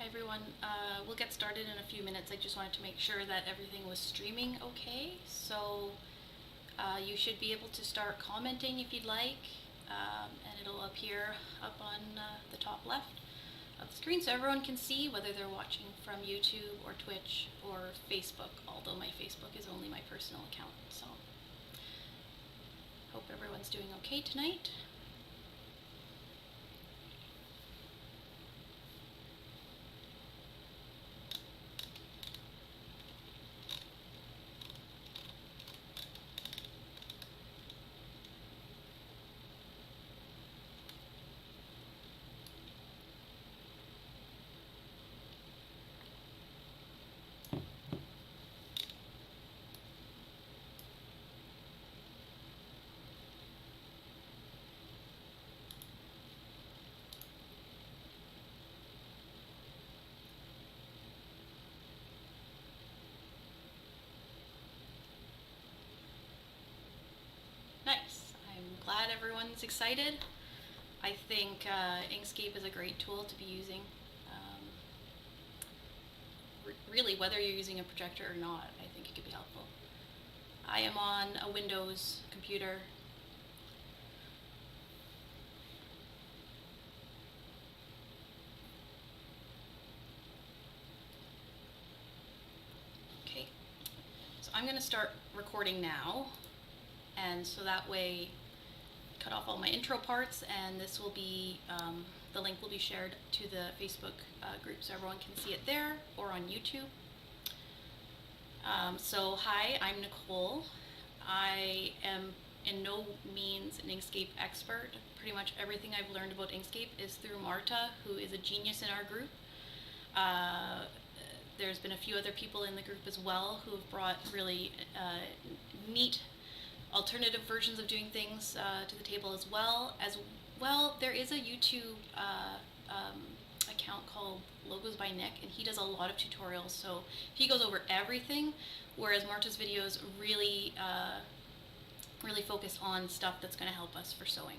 Hi everyone, we'll get started in a few minutes. I just wanted to make sure that everything was streaming okay. So you should be able to start commenting if you'd like, and it'll appear up on the top left of the screen so everyone can see whether they're watching from YouTube or Twitch or Facebook, although my Facebook is only my personal account. So hope everyone's doing okay tonight. Nice. I'm glad everyone's excited. I think Inkscape is a great tool to be using. Really, whether you're using a projector or not, I think it could be helpful. I am on a Windows computer. Okay, so I'm going to start recording now, and so that way cut off all my intro parts, and this will be the link will be shared to the Facebook group so everyone can see it there or on YouTube. So hi, I'm Nicole. I am in no means an Inkscape expert. Pretty much everything I've learned about Inkscape is through Marta, who is a genius in our group. There's been a few other people in the group as well who have brought really neat alternative versions of doing things to the table as well. There is a YouTube account called Logos by Nick, and he does a lot of tutorials, so he goes over everything, whereas Marta's videos really focus on stuff that's going to help us for sewing.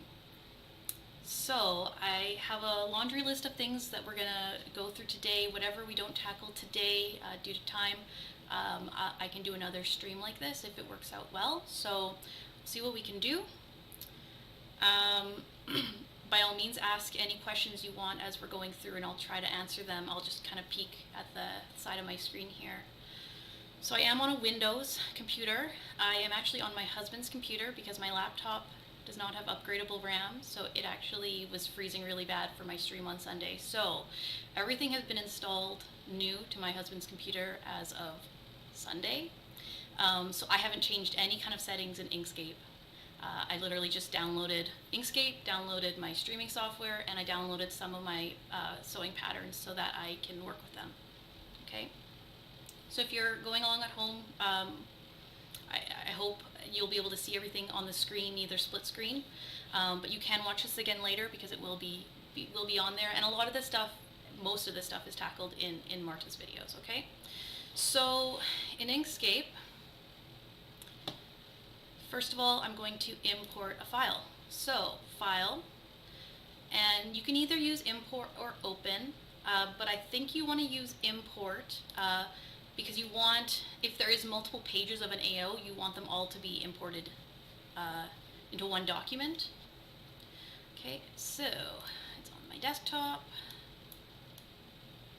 So I have a laundry list of things that we're going to go through today. Whatever we don't tackle today due to time, I can do another stream like this if it works out well. So see what we can do. By all means, ask any questions you want as we're going through, and I'll try to answer them. I'll just kind of peek at the side of my screen here. So I am on a Windows computer. I am actually on my husband's computer because my laptop does not have upgradable RAM, so it actually was freezing really bad for my stream on Sunday. So everything has been installed new to my husband's computer as of Sunday. So I haven't changed any kind of settings in Inkscape. I literally just downloaded Inkscape, downloaded my streaming software, and I downloaded some of my sewing patterns so that I can work with them. Okay? So if you're going along at home, I hope you'll be able to see everything on the screen, either split screen, but you can watch this again later because it will be on there, and a lot of this stuff, most of this stuff is tackled in Marta's videos, okay? So in Inkscape, first of all, I'm going to import a file. So file, and you can either use import or open, but I think you want to use import because you want, if there is multiple pages of an AO, you want them all to be imported into one document. Okay, so it's on my desktop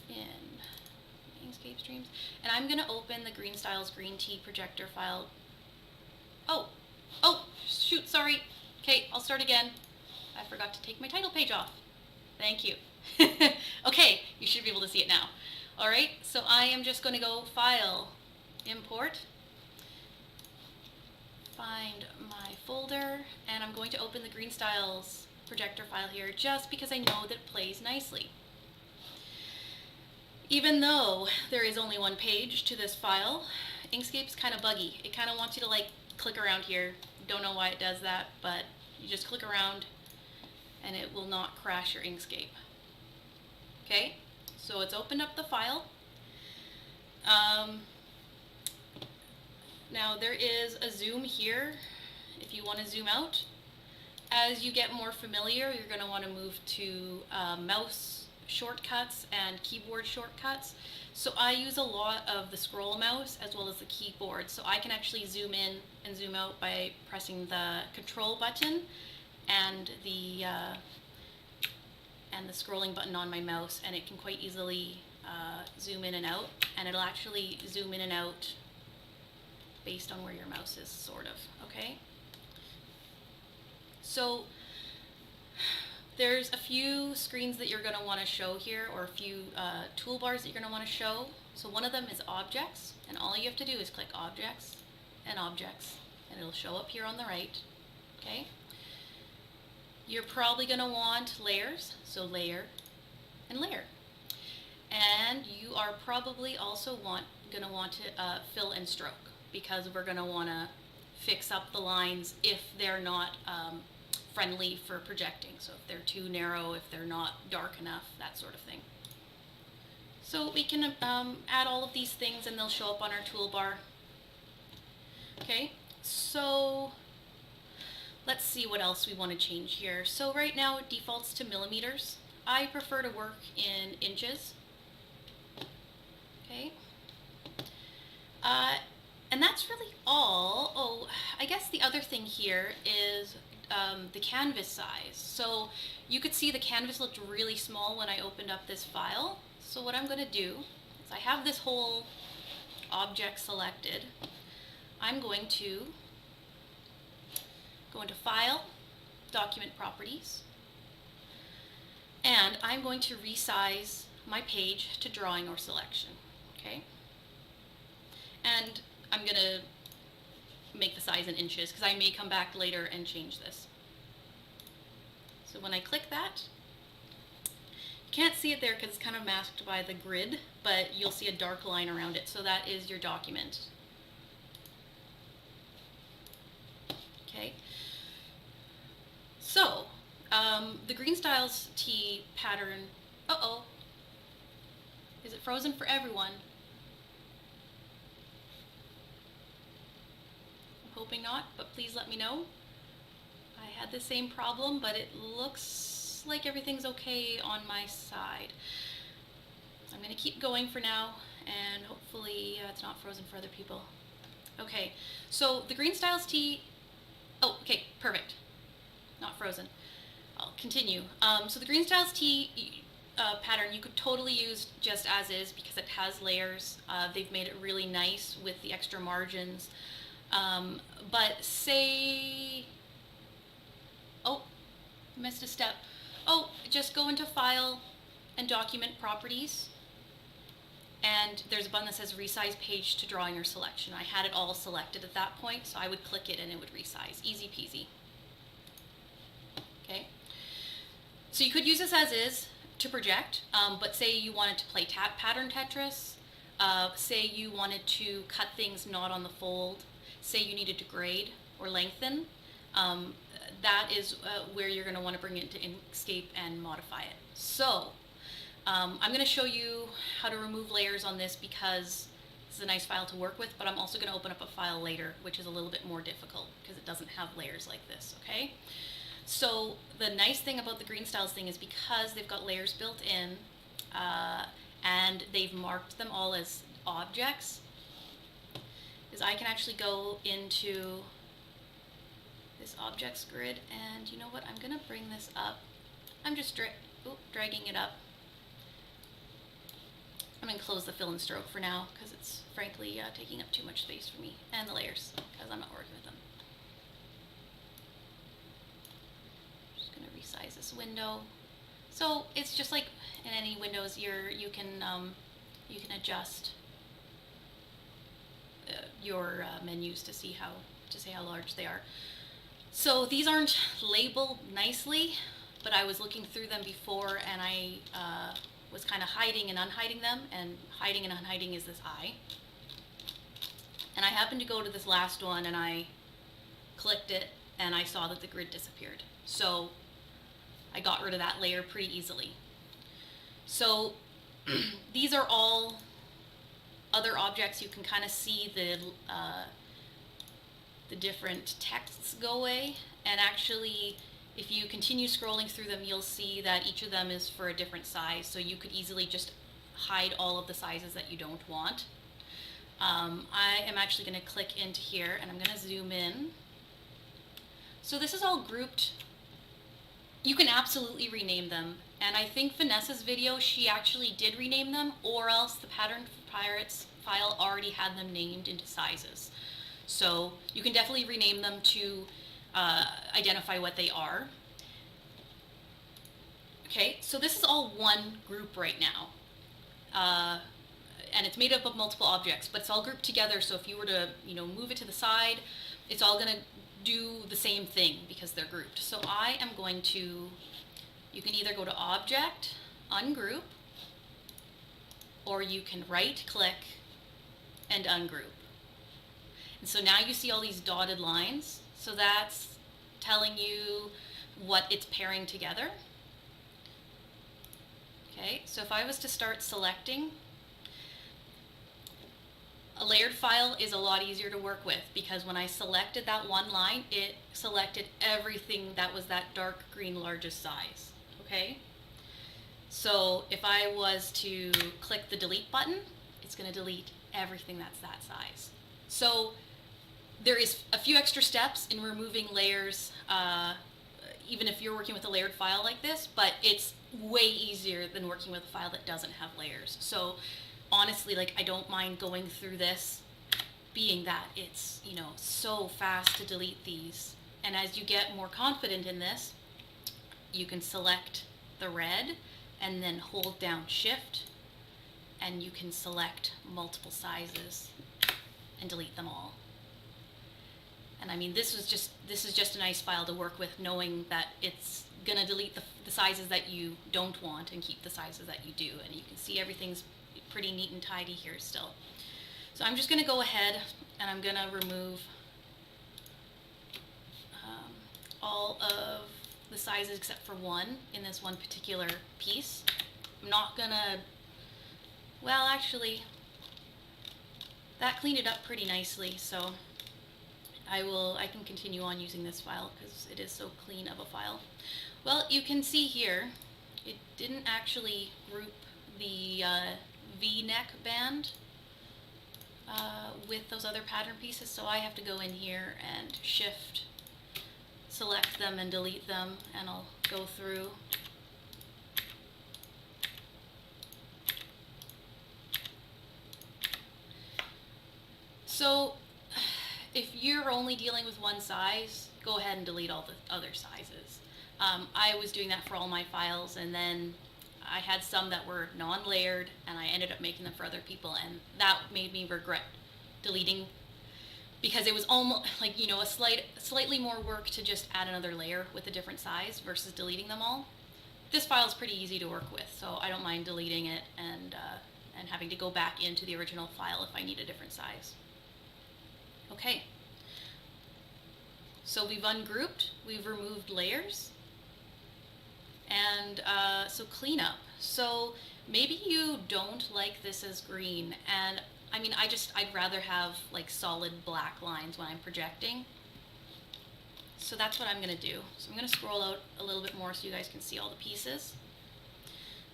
in Inkscape streams, and I'm going to open the Green Styles Green Tea projector file. Oh, shoot, sorry. Okay, I'll start again. I forgot to take my title page off. Thank you. Okay, you should be able to see it now. All right, so I am just going to go File, Import, find my folder, and I'm going to open the Green Styles projector file here just because I know that it plays nicely. Even though there is only one page to this file, Inkscape's kind of buggy. It kind of wants you to like click around here. Don't know why it does that, but you just click around and it will not crash your Inkscape. Okay, so it's opened up the file. Now there is a zoom here if you want to zoom out. As you get more familiar, you're going to want to move to mouse shortcuts and keyboard shortcuts. So I use a lot of the scroll mouse as well as the keyboard. So I can actually zoom in and zoom out by pressing the control button and the scrolling button on my mouse, and it can quite easily zoom in and out, and it'll actually zoom in and out based on where your mouse is, sort of, okay? So there's a few screens that you're going to want to show here, or a few toolbars that you're going to want to show. So one of them is objects, and all you have to do is click objects, and it'll show up here on the right, okay? You're probably going to want layers, so layer and layer. And you are probably also going to want to fill and stroke, because we're going to want to fix up the lines if they're not friendly for projecting. So if they're too narrow, if they're not dark enough, that sort of thing. So we can add all of these things and they'll show up on our toolbar. Okay, so let's see what else we want to change here. So right now it defaults to millimeters. I prefer to work in inches. Okay. And that's really all. Oh, I guess the other thing here is the canvas size. So you could see the canvas looked really small when I opened up this file. So what I'm going to do is I have this whole object selected. I'm going to go into File, Document Properties, and I'm going to resize my page to drawing or selection, okay? And I'm going to make the size in inches because I may come back later and change this. So when I click that, you can't see it there because it's kind of masked by the grid, but you'll see a dark line around it, so that is your document. Okay. So, the Green Styles T pattern, is it frozen for everyone? I'm hoping not, but please let me know. I had the same problem, but it looks like everything's okay on my side. I'm going to keep going for now, and hopefully it's not frozen for other people. Okay, so the Green Styles T, okay, perfect. Not frozen. I'll continue. So the Green Styles T pattern you could totally use just as is because it has layers. They've made it really nice with the extra margins. But say, missed a step. Just go into File and Document Properties. And there's a button that says Resize Page to Drawing or Selection. I had it all selected at that point, so I would click it and it would resize. Easy peasy. Okay. So you could use this as is to project, but say you wanted to play pattern Tetris, say you wanted to cut things not on the fold, say you needed to grade or lengthen, that is where you're going to want to bring it into Inkscape and modify it. So I'm going to show you how to remove layers on this because this is a nice file to work with, but I'm also going to open up a file later which is a little bit more difficult because it doesn't have layers like this, okay? So the nice thing about the Green Styles thing is because they've got layers built in and they've marked them all as objects, is I can actually go into this objects grid, and you know what, I'm going to bring this up. I'm just dragging it up. I'm going to close the fill and stroke for now because it's frankly taking up too much space for me, and the layers because I'm not working with them. Resize this window. So it's just like in any windows, you can adjust your menus to see how large they are. So these aren't labeled nicely, but I was looking through them before and I was kind of hiding and unhiding them, and hiding and unhiding is this eye. And I happened to go to this last one and I clicked it and I saw that the grid disappeared. So I got rid of that layer pretty easily. So these are all other objects. You can kind of see the different texts go away, and actually If you continue scrolling through them, you'll see that each of them is for a different size, so you could easily just hide all of the sizes that you don't want. I am actually going to click into here and I'm going to zoom in. So this is all grouped. You can absolutely rename them, and I think Vanessa's video, she actually did rename them, or else the Pattern Pirates file already had them named into sizes. So you can definitely rename them to identify what they are. Okay, so this is all one group right now. And it's made up of multiple objects, but it's all grouped together, so if you were to, move it to the side, it's all going to do the same thing because they're grouped. So I am going to, you can either go to Object, Ungroup, or you can right-click and ungroup. And so now you see all these dotted lines, so that's telling you what it's pairing together. Okay, so if I was to start selecting, a layered file is a lot easier to work with because when I selected that one line, it selected everything that was that dark green largest size. Okay? So if I was to click the delete button, it's going to delete everything that's that size. So there is a few extra steps in removing layers, even if you're working with a layered file like this, but it's way easier than working with a file that doesn't have layers. So honestly, I don't mind going through this, being that it's, so fast to delete these. And as you get more confident in this, you can select the red and then hold down Shift, and you can select multiple sizes and delete them all. And I mean, this is just a nice file to work with, knowing that it's gonna delete the sizes that you don't want and keep the sizes that you do. And you can see everything's pretty neat and tidy here still. So I'm just going to go ahead and I'm going to remove all of the sizes except for one in this one particular piece. I'm not going to, well actually, that cleaned it up pretty nicely, so I can continue on using this file because it is so clean of a file. Well, you can see here, it didn't actually group the V-neck band with those other pattern pieces, so I have to go in here and Shift, select them and delete them, and I'll go through. So if you're only dealing with one size, go ahead and delete all the other sizes. I was doing that for all my files, and then I had some that were non-layered, and I ended up making them for other people, and that made me regret deleting, because it was almost like, slightly more work to just add another layer with a different size versus deleting them all. This file is pretty easy to work with, so I don't mind deleting it and having to go back into the original file if I need a different size. Okay, so we've ungrouped, we've removed layers, and so cleanup. So maybe you don't like this as green, and I mean, I'd rather have solid black lines when I'm projecting. So that's what I'm gonna do. So I'm gonna scroll out a little bit more so you guys can see all the pieces.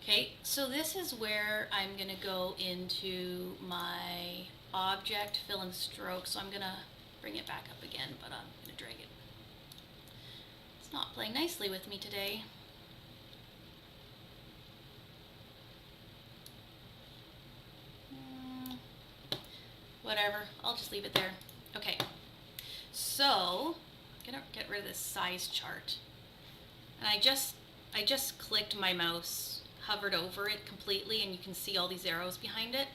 Okay, so this is where I'm gonna go into my object, fill and stroke. So I'm gonna bring it back up again, but I'm gonna drag it. It's not playing nicely with me today. Whatever, I'll just leave it there. Okay, so I'm gonna get rid of this size chart. And I just clicked my mouse, hovered over it completely, and you can see all these arrows behind it.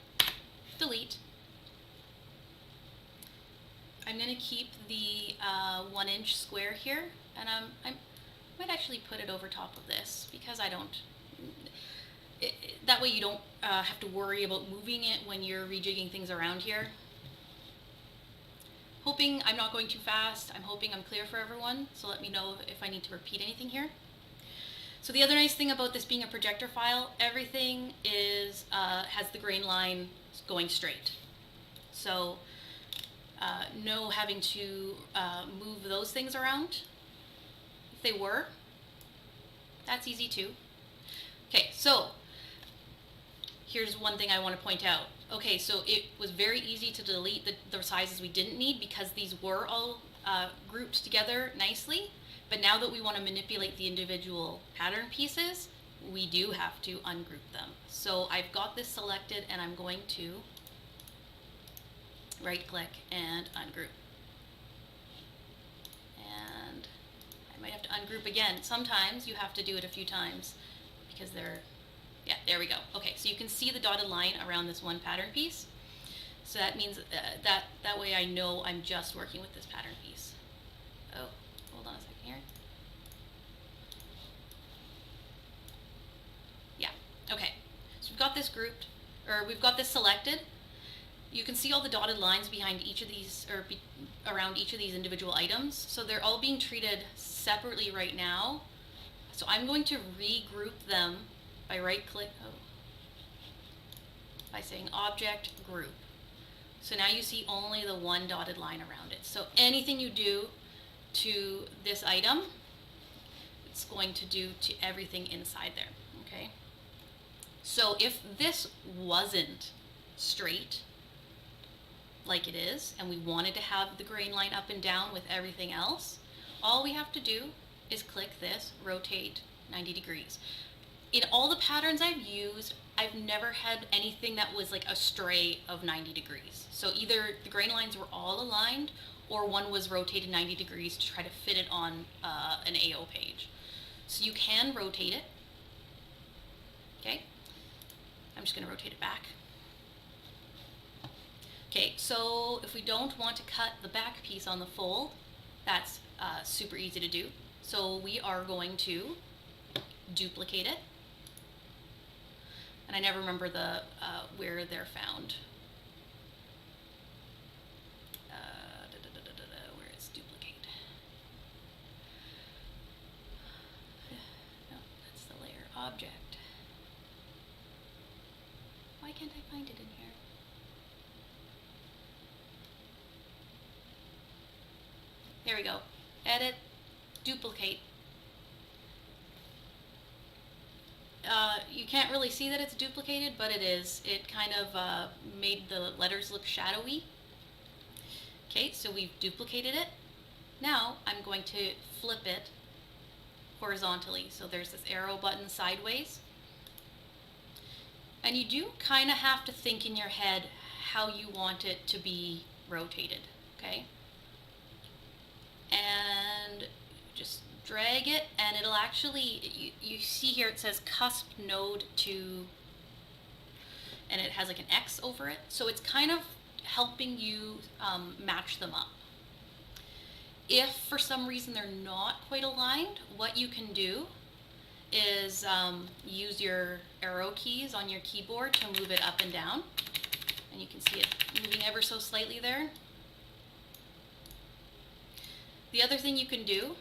Delete. I'm gonna keep the 1 inch square here, and I might actually put it over top of this because I don't. That way you don't have to worry about moving it when you're rejigging things around here. Hoping I'm not going too fast. I'm hoping I'm clear for everyone, so let me know if I need to repeat anything here. So the other nice thing about this being a projector file, everything is has the grain line going straight. So no having to move those things around. they were, that's easy too. Okay, so here's one thing I want to point out. Okay, so it was very easy to delete the sizes we didn't need because these were all grouped together nicely. But now that we want to manipulate the individual pattern pieces, we do have to ungroup them. So I've got this selected and I'm going to right click and ungroup. And I might have to ungroup again. Sometimes you have to do it a few times because they're, yeah, there we go. Okay, so you can see the dotted line around this one pattern piece. So that means that way I know I'm just working with this pattern piece. Oh, hold on a second here. Yeah, okay. So we've got this grouped, or we've got this selected. You can see all the dotted lines behind each of these, or around each of these individual items. So they're all being treated separately right now. So I'm going to regroup them by by saying Object Group. So now you see only the one dotted line around it. So anything you do to this item, it's going to do to everything inside there, okay? So if this wasn't straight, like it is, and we wanted to have the grain line up and down with everything else, all we have to do is click this, rotate 90 degrees. In all the patterns I've used, I've never had anything that was like a stray of 90 degrees. So either the grain lines were all aligned or one was rotated 90 degrees to try to fit it on an AO page. So you can rotate it. Okay, I'm just going to rotate it back. Okay, so if we don't want to cut the back piece on the fold, that's super easy to do. So we are going to duplicate it. And I never remember the where they're found. Where is duplicate? No, that's the layer object. Why can't I find it in here? There we go. Edit, duplicate. You can't really see that it's duplicated, but it is. It kind of made the letters look shadowy. Okay, so we've duplicated it. Now I'm going to flip it horizontally. So there's this arrow button sideways. And you do kind of have to think in your head how you want it to be rotated, okay? And just drag it, and it'll actually, you see here it says cusp node to, and it has like an X over it. So it's kind of helping you match them up. If for some reason they're not quite aligned, what you can do is use your arrow keys on your keyboard to move it up and down. And you can see it moving ever so slightly there. The other thing you can do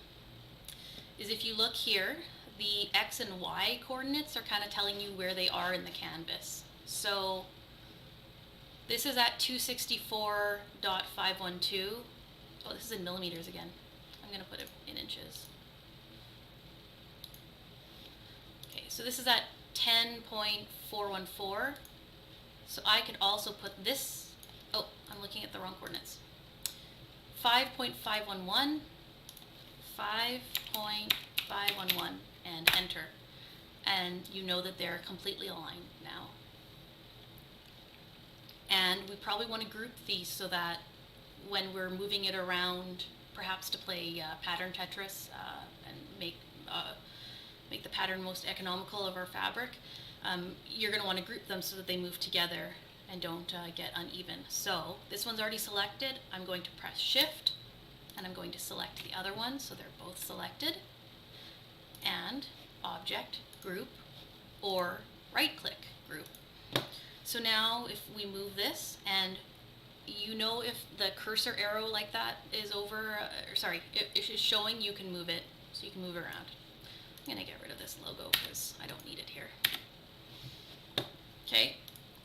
is if you look here, the X and Y coordinates are kind of telling you where they are in the canvas. So this is at 264.512. Oh, this is in millimeters again. I'm going to put it in inches. Okay, so this is at 10.414. So I could also put this, oh, I'm looking at the wrong coordinates. 5.511, 5.511, and enter. And you know that they're completely aligned now. And we probably want to group these so that when we're moving it around, perhaps to play pattern Tetris and make the pattern most economical of our fabric, you're going to want to group them so that they move together and don't get uneven. So this one's already selected. I'm going to press Shift, and I'm going to select the other one so they're both selected. And Object, Group, or right-click Group. So now if we move this, and you know if the cursor arrow like that is over, if it's showing, you can move it, so you can move around. I'm going to get rid of this logo because I don't need it here. Okay,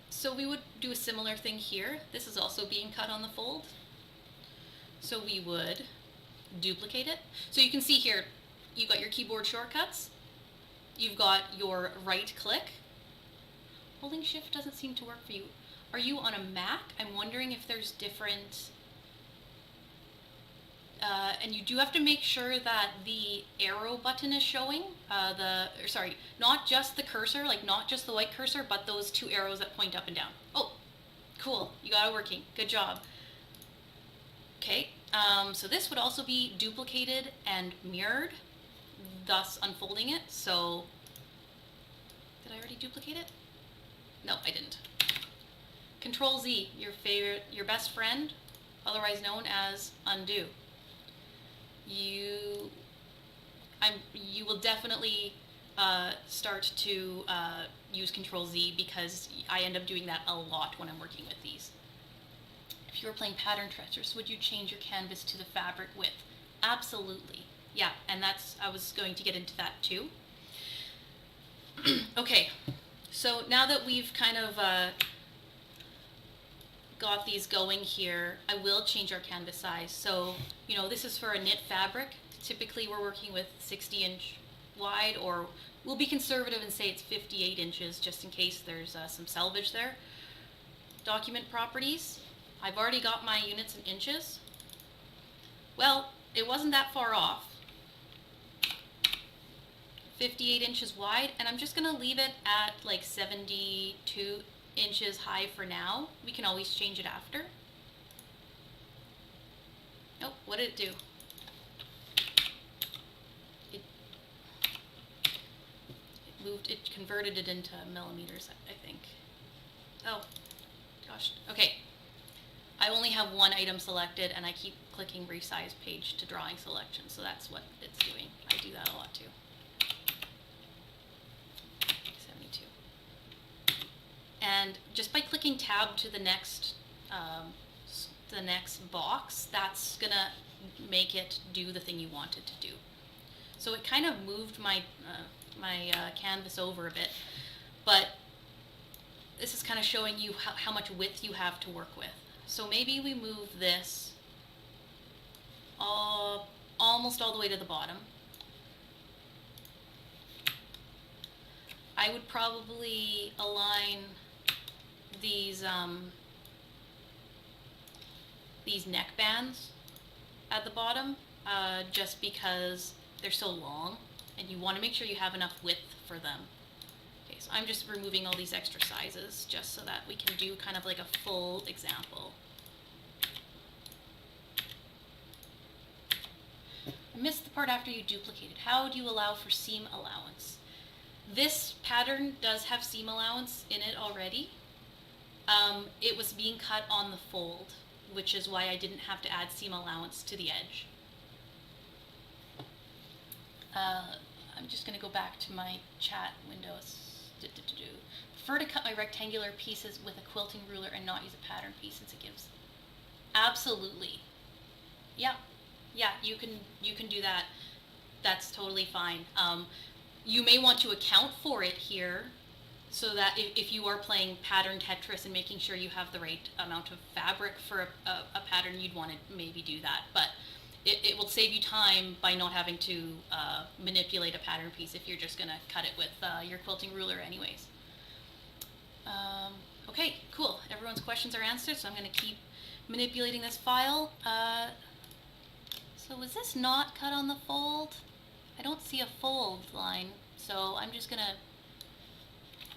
so we would do a similar thing here. This is also being cut on the fold. So we would duplicate it. So you can see here, you've got your keyboard shortcuts, you've got your right click. Holding shift doesn't seem to work for you. Are you on a Mac? I'm wondering if there's different... and you do have to make sure that the arrow button is showing, not just the cursor, like not just the white cursor, but those two arrows that point up and down. Oh, cool, you got it working, good job. Okay, so this would also be duplicated and mirrored, thus unfolding it. So, did I already duplicate it? No, I didn't. Control Z, your best friend, otherwise known as undo. You will definitely start to use Control Z, because I end up doing that a lot when I'm working with these. If you were playing pattern Tetris, would you change your canvas to the fabric width? Absolutely. Yeah, and I was going to get into that too. Okay, so now that we've kind of got these going here, I will change our canvas size. So, you know, this is for a knit fabric. Typically we're working with 60-inch wide, or we'll be conservative and say it's 58 inches just in case there's some selvage there. Document properties. I've already got my units in inches. Well, it wasn't that far off. 58 inches wide, and I'm just gonna leave it at like 72 inches high for now. We can always change it after. Nope, what did it do? It converted it into millimeters, I think. Oh, gosh, okay. I only have one item selected, and I keep clicking resize page to drawing selection, so that's what it's doing. I do that a lot too. 72. And just by clicking tab to the next box, that's gonna make it do the thing you want it to do. So it kind of moved my canvas over a bit, but this is kind of showing you how much width you have to work with. So maybe we move this almost all the way to the bottom. I would probably align these neck bands at the bottom, just because they're so long and you want to make sure you have enough width for them. Okay, so I'm just removing all these extra sizes just so that we can do kind of like a full example. I missed the part after you duplicated. How do you allow for seam allowance? This pattern does have seam allowance in it already. It was being cut on the fold, which is why I didn't have to add seam allowance to the edge. I'm just going to go back to my chat windows. Prefer to cut my rectangular pieces with a quilting ruler and not use a pattern piece, since it gives... Absolutely. Yeah, you can do that. That's totally fine. You may want to account for it here, so that if you are playing pattern Tetris and making sure you have the right amount of fabric for a pattern, you'd want to maybe do that. But it will save you time by not having to manipulate a pattern piece if you're just going to cut it with your quilting ruler anyways. Okay, cool. Everyone's questions are answered, so I'm going to keep manipulating this file. So was this not cut on the fold? I don't see a fold line, so I'm just going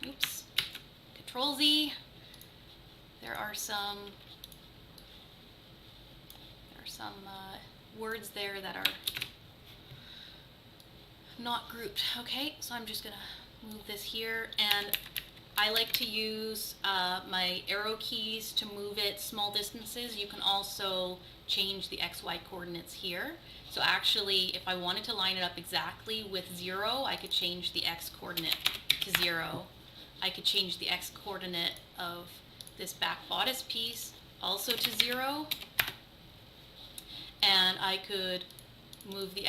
to, oops, Control Z. There are some words there that are not grouped. Okay, so I'm just gonna move this here, and I like to use my arrow keys to move it small distances. You can also change the XY coordinates here. So actually, if I wanted to line it up exactly with 0, I could change the X coordinate to 0. I could change the X coordinate of this back bodice piece also to 0. And I could move the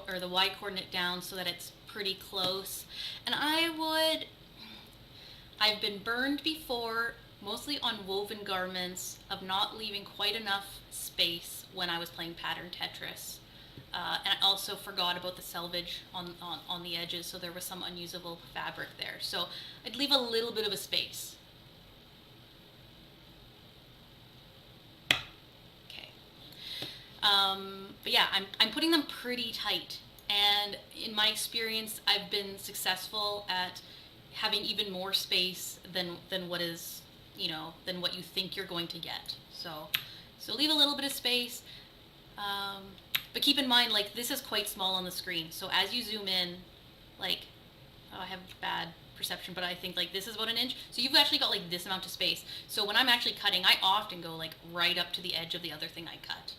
or the Y coordinate down so that it's pretty close. And I've been burned before, mostly on woven garments, of not leaving quite enough space when I was playing pattern Tetris. And I also forgot about the selvage on the edges, so there was some unusable fabric there. So I'd leave a little bit of a space. Okay. But yeah, I'm putting them pretty tight. And in my experience, I've been successful at having even more space than what is, than what you think you're going to get. So leave a little bit of space. But keep in mind, like, this is quite small on the screen. So as you zoom in, like, I have bad perception, but I think, like, this is about an inch. So you've actually got, like, this amount of space. So when I'm actually cutting, I often go, like, right up to the edge of the other thing I cut.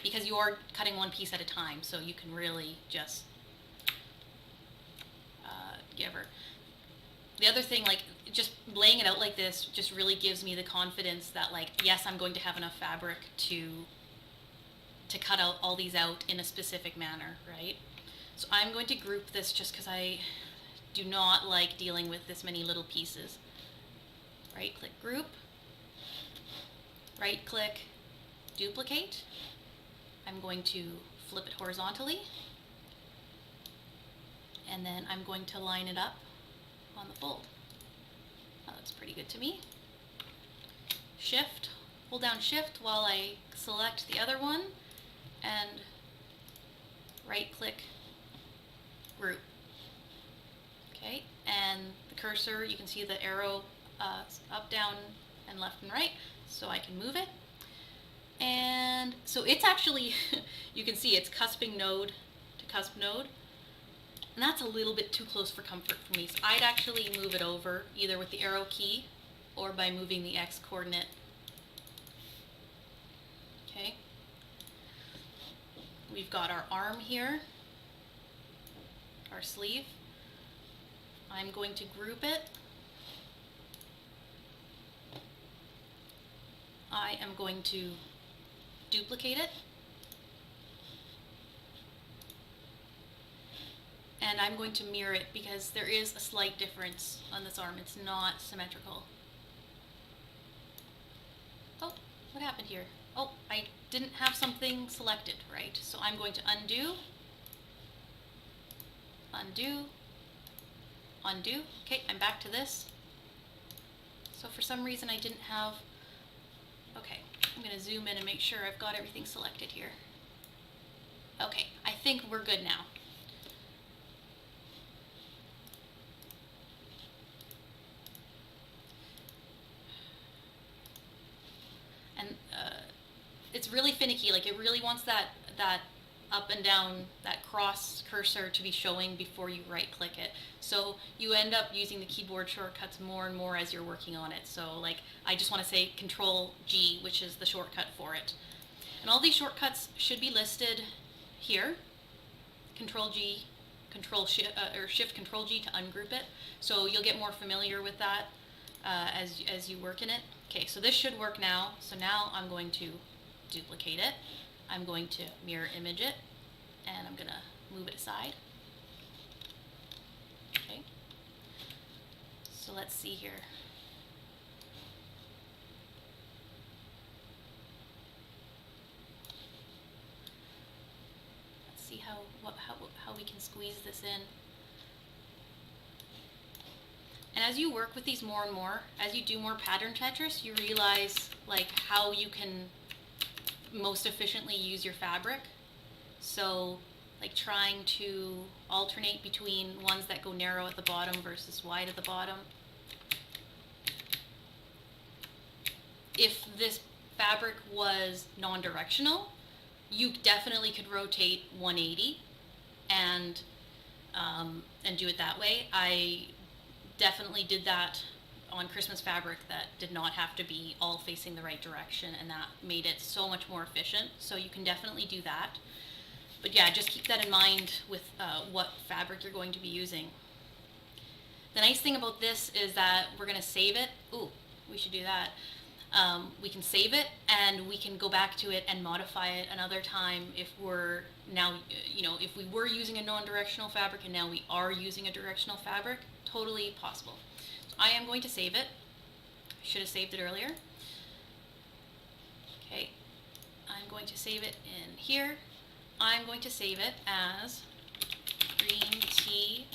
Because you are cutting one piece at a time, so you can really just give her. The other thing, like, just laying it out like this just really gives me the confidence that, like, yes, I'm going to have enough fabric to cut out all these out in a specific manner, right? So I'm going to group this just because I do not like dealing with this many little pieces. Right click group, right click duplicate. I'm going to flip it horizontally, and then I'm going to line it up on the fold. Oh, that's pretty good to me. Shift, hold down Shift while I select the other one, and right click group. Okay, and the cursor, you can see the arrow up, down, and left and right, so I can move it. And so it's actually, you can see it's cusping node to cusp node, and that's a little bit too close for comfort for me. So I'd actually move it over either with the arrow key or by moving the X coordinate. Okay. We've got our arm here, our sleeve. I'm going to group it. I am going to duplicate it. And I'm going to mirror it because there is a slight difference on this arm. It's not symmetrical. Oh, what happened here? Oh, I didn't have something selected, right? So I'm going to undo, undo, undo. Okay, I'm back to this. So for some reason I didn't have, okay, I'm going to zoom in and make sure I've got everything selected here. Okay, I think we're good now. And it's really finicky, like it really wants that up and down, that cross cursor to be showing before you right click it. So you end up using the keyboard shortcuts more and more as you're working on it. So like I just want to say Control G, which is the shortcut for it. And all these shortcuts should be listed here. Control G, Control Shift, or Shift Control G to ungroup it. So you'll get more familiar with that as you work in it. Okay, so this should work now. So now I'm going to duplicate it. I'm going to mirror image it, and I'm going to move it aside. Okay. So let's see here. Let's see how we can squeeze this in. And as you work with these more and more, as you do more pattern Tetris, you realize like how you can most efficiently use your fabric. So like trying to alternate between ones that go narrow at the bottom versus wide at the bottom. If this fabric was non-directional, you definitely could rotate 180 and do it that way. I definitely did that on Christmas fabric that did not have to be all facing the right direction, and that made it so much more efficient. So you can definitely do that. But yeah, just keep that in mind with what fabric you're going to be using. The nice thing about this is that we're going to save it. Ooh, we should do that. We can save it and we can go back to it and modify it another time if we're now, if we were using a non-directional fabric and now we are using a directional fabric, totally possible. So I am going to save it. I should have saved it earlier. Okay, I'm going to save it in here. I'm going to save it as green tea,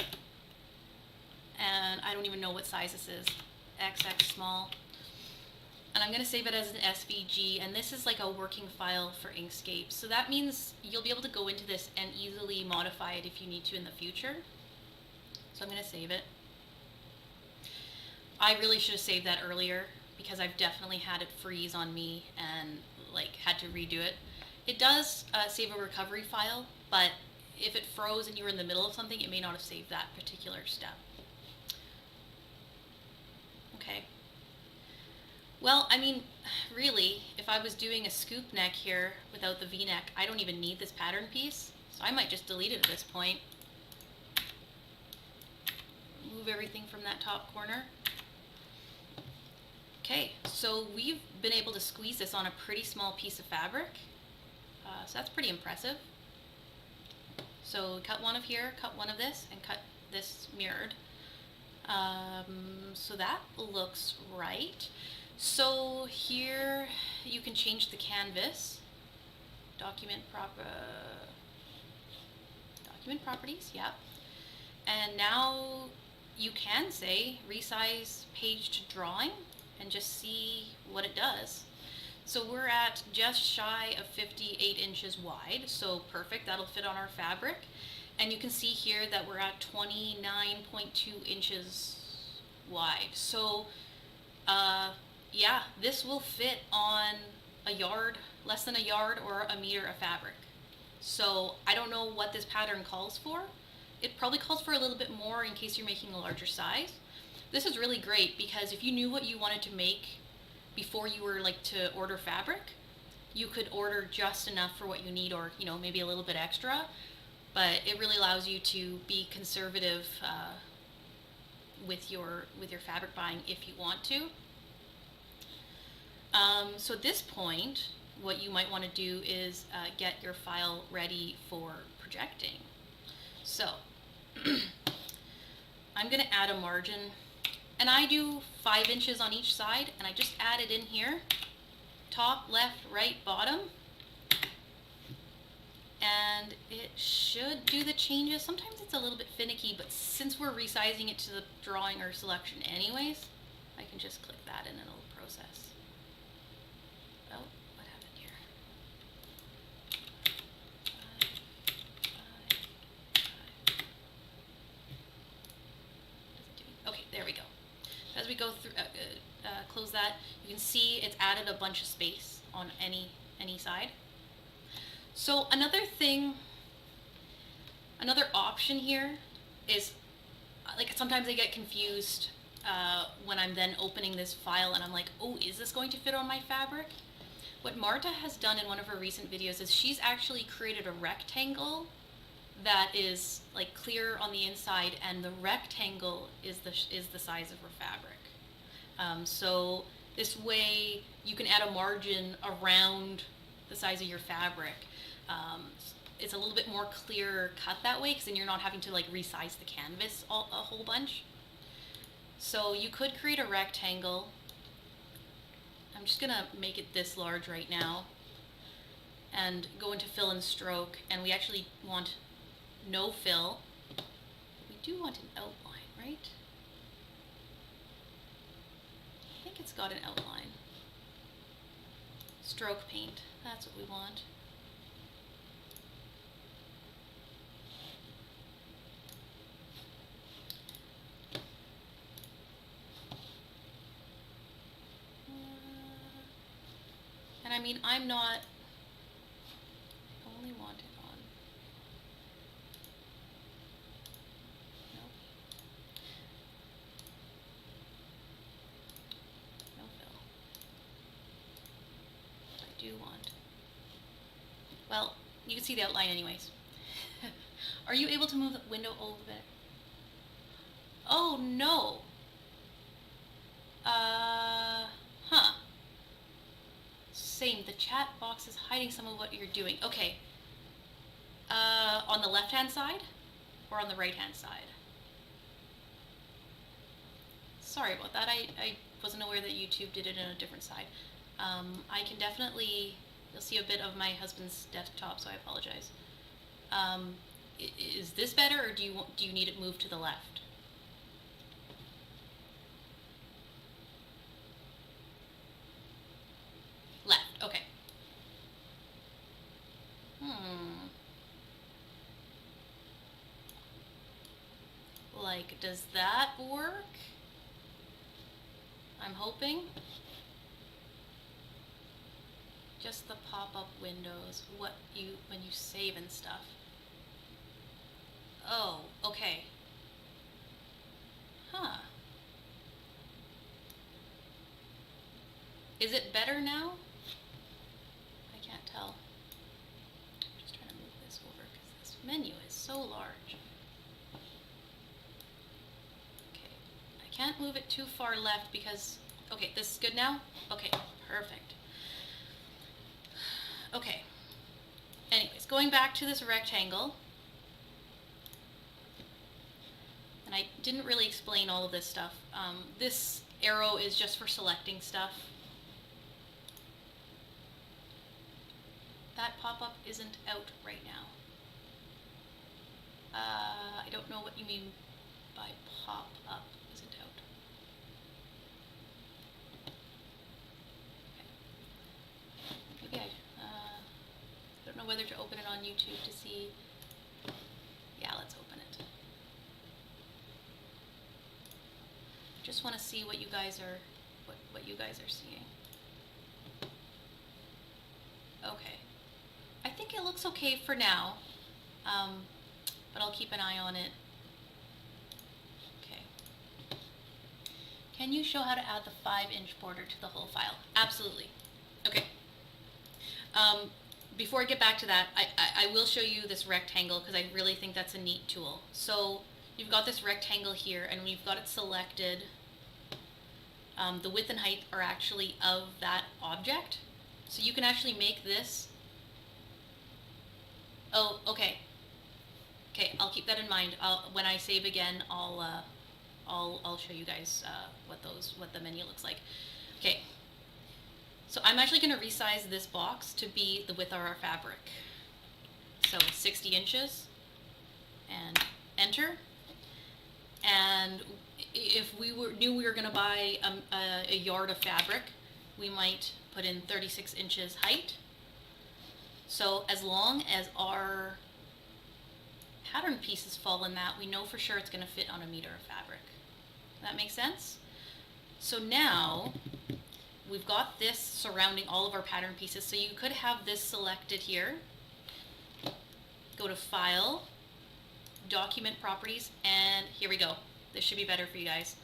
and I don't even know what size this is, XX small. And I'm going to save it as an SVG, and this is like a working file for Inkscape. So that means you'll be able to go into this and easily modify it if you need to in the future. So I'm going to save it. I really should have saved that earlier because I've definitely had it freeze on me and like had to redo it. It does save a recovery file, but if it froze and you were in the middle of something, it may not have saved that particular step. Okay. Well, I mean, really, if I was doing a scoop neck here without the V-neck, I don't even need this pattern piece, so I might just delete it at this point. Move everything from that top corner. Okay, so we've been able to squeeze this on a pretty small piece of fabric, so that's pretty impressive. So cut one of here, cut one of this, and cut this mirrored. So that looks right. So here you can change the canvas, document properties, yeah. And now you can say resize page to drawing and just see what it does. So we're at just shy of 58 inches wide, so perfect, that'll fit on our fabric. And you can see here that we're at 29.2 inches wide. So yeah, this will fit on a yard, less than a yard, or a meter of fabric. So I don't know what this pattern calls for. It probably calls for a little bit more in case you're making a larger size. This is really great because if you knew what you wanted to make before you were like to order fabric, you could order just enough for what you need, or you know, maybe a little bit extra. But it really allows you to be conservative with your fabric buying if you want to. So at this point, what you might want to do is get your file ready for projecting. So I'm going to add a margin, and I do 5 inches on each side, and I just add it in here, top, left, right, bottom, and it should do the changes. Sometimes it's a little bit finicky, but since we're resizing it to the drawing or selection anyways, I can just click that and it'll process. Oh, what happened here? 5, 5, 5. Okay, there we go. As we go through, close that, you can see it's added a bunch of space on any side. So another thing, another option here is, like, sometimes I get confused when I'm then opening this file and I'm like, oh, is this going to fit on my fabric? What Marta has done in one of her recent videos is she's actually created a rectangle that is like clear on the inside, and the rectangle is the size of her fabric. So this way you can add a margin around the size of your fabric. It's a little bit more clear cut that way, because then you're not having to like resize the canvas a whole bunch. So you could create a rectangle. I'm just gonna make it this large right now and go into fill and stroke, and we actually want no fill. We do want an outline, right? I think it's got an outline. Stroke paint, that's what we want. And I mean, I'm not, I only want it on, nope, no fill. I do want, well, you can see the outline anyways. Are you able to move the window a little bit? Oh no. Huh. Same, the chat box is hiding some of what you're doing. Okay. On the left-hand side or on the right-hand side? Sorry about that. I wasn't aware that YouTube did it on a different side. I can definitely, you'll see a bit of my husband's desktop, so I apologize. Is this better, or do you need it moved to the left? Left, okay. Like, does that work? I'm hoping. Just the pop-up windows, when you save and stuff. Oh, okay. Huh. Is it better now? I can't tell. I'm just trying to move this over because this menu is so large. Okay, I can't move it too far left because, okay, this is good now? Okay, perfect. Okay, anyways, going back to this rectangle, and I didn't really explain all of this stuff. This arrow is just for selecting stuff. That pop-up isn't out right now. I don't know what you mean by pop-up isn't out. Okay. Maybe I don't know whether to open it on YouTube to see. Yeah, let's open it. Just want to see what you guys are what you guys are seeing. Okay. I think it looks okay for now, but I'll keep an eye on it. Okay. Can you show how to add the 5-inch border to the whole file? Absolutely. Okay. Before I get back to that, I will show you this rectangle because I really think that's a neat tool. So you've got this rectangle here, and we've got it selected. The width and height are actually of that object. So you can actually make this. Oh, okay. Okay, I'll keep that in mind. When I save again, I'll show you guys what the menu looks like. Okay. So I'm actually going to resize this box to be the width of our fabric. So 60 inches, and enter. And if we knew we were going to buy a yard of fabric, we might put in 36 inches height. So as long as our pattern pieces fall in that, we know for sure it's going to fit on a meter of fabric. Does that make sense? So now we've got this surrounding all of our pattern pieces. So you could have this selected here. Go to File, Document Properties, and here we go. This should be better for you guys.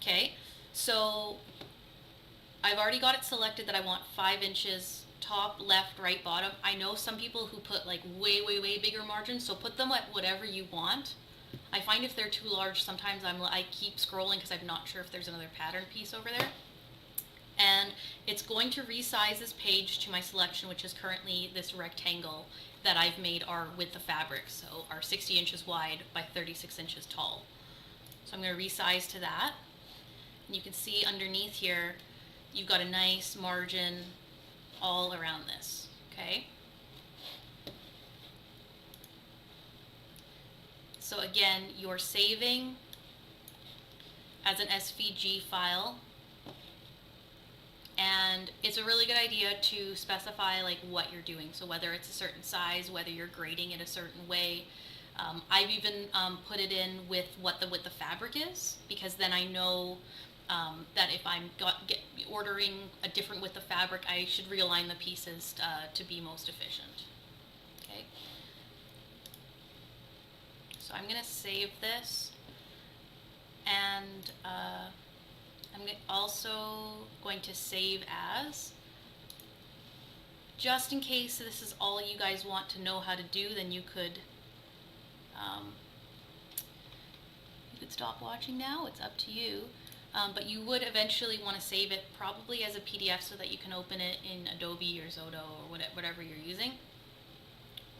Okay, so I've already got it selected that I want 5 inches top, left, right, bottom. I know some people who put like way bigger margins, so put them at whatever you want. I find if they're too large, sometimes I keep scrolling because I'm not sure if there's another pattern piece over there. And it's going to resize this page to my selection, which is currently this rectangle that I've made our width of fabric, so our 60 inches wide by 36 inches tall. So I'm going to resize to that. And you can see underneath here, you've got a nice margin all around this, okay? So again, you're saving as an SVG file, and it's a really good idea to specify like what you're doing. So whether it's a certain size, whether you're grading it a certain way. I've even put it in with what the width of fabric is, because then I know that if I'm ordering a different width of fabric, I should realign the pieces to be most efficient. Okay. So I'm going to save this, and I'm also going to save as, just in case this is all you guys want to know how to do, then you could stop watching now, it's up to you. But you would eventually want to save it probably as a PDF so that you can open it in Adobe or Zoto or whatever you're using.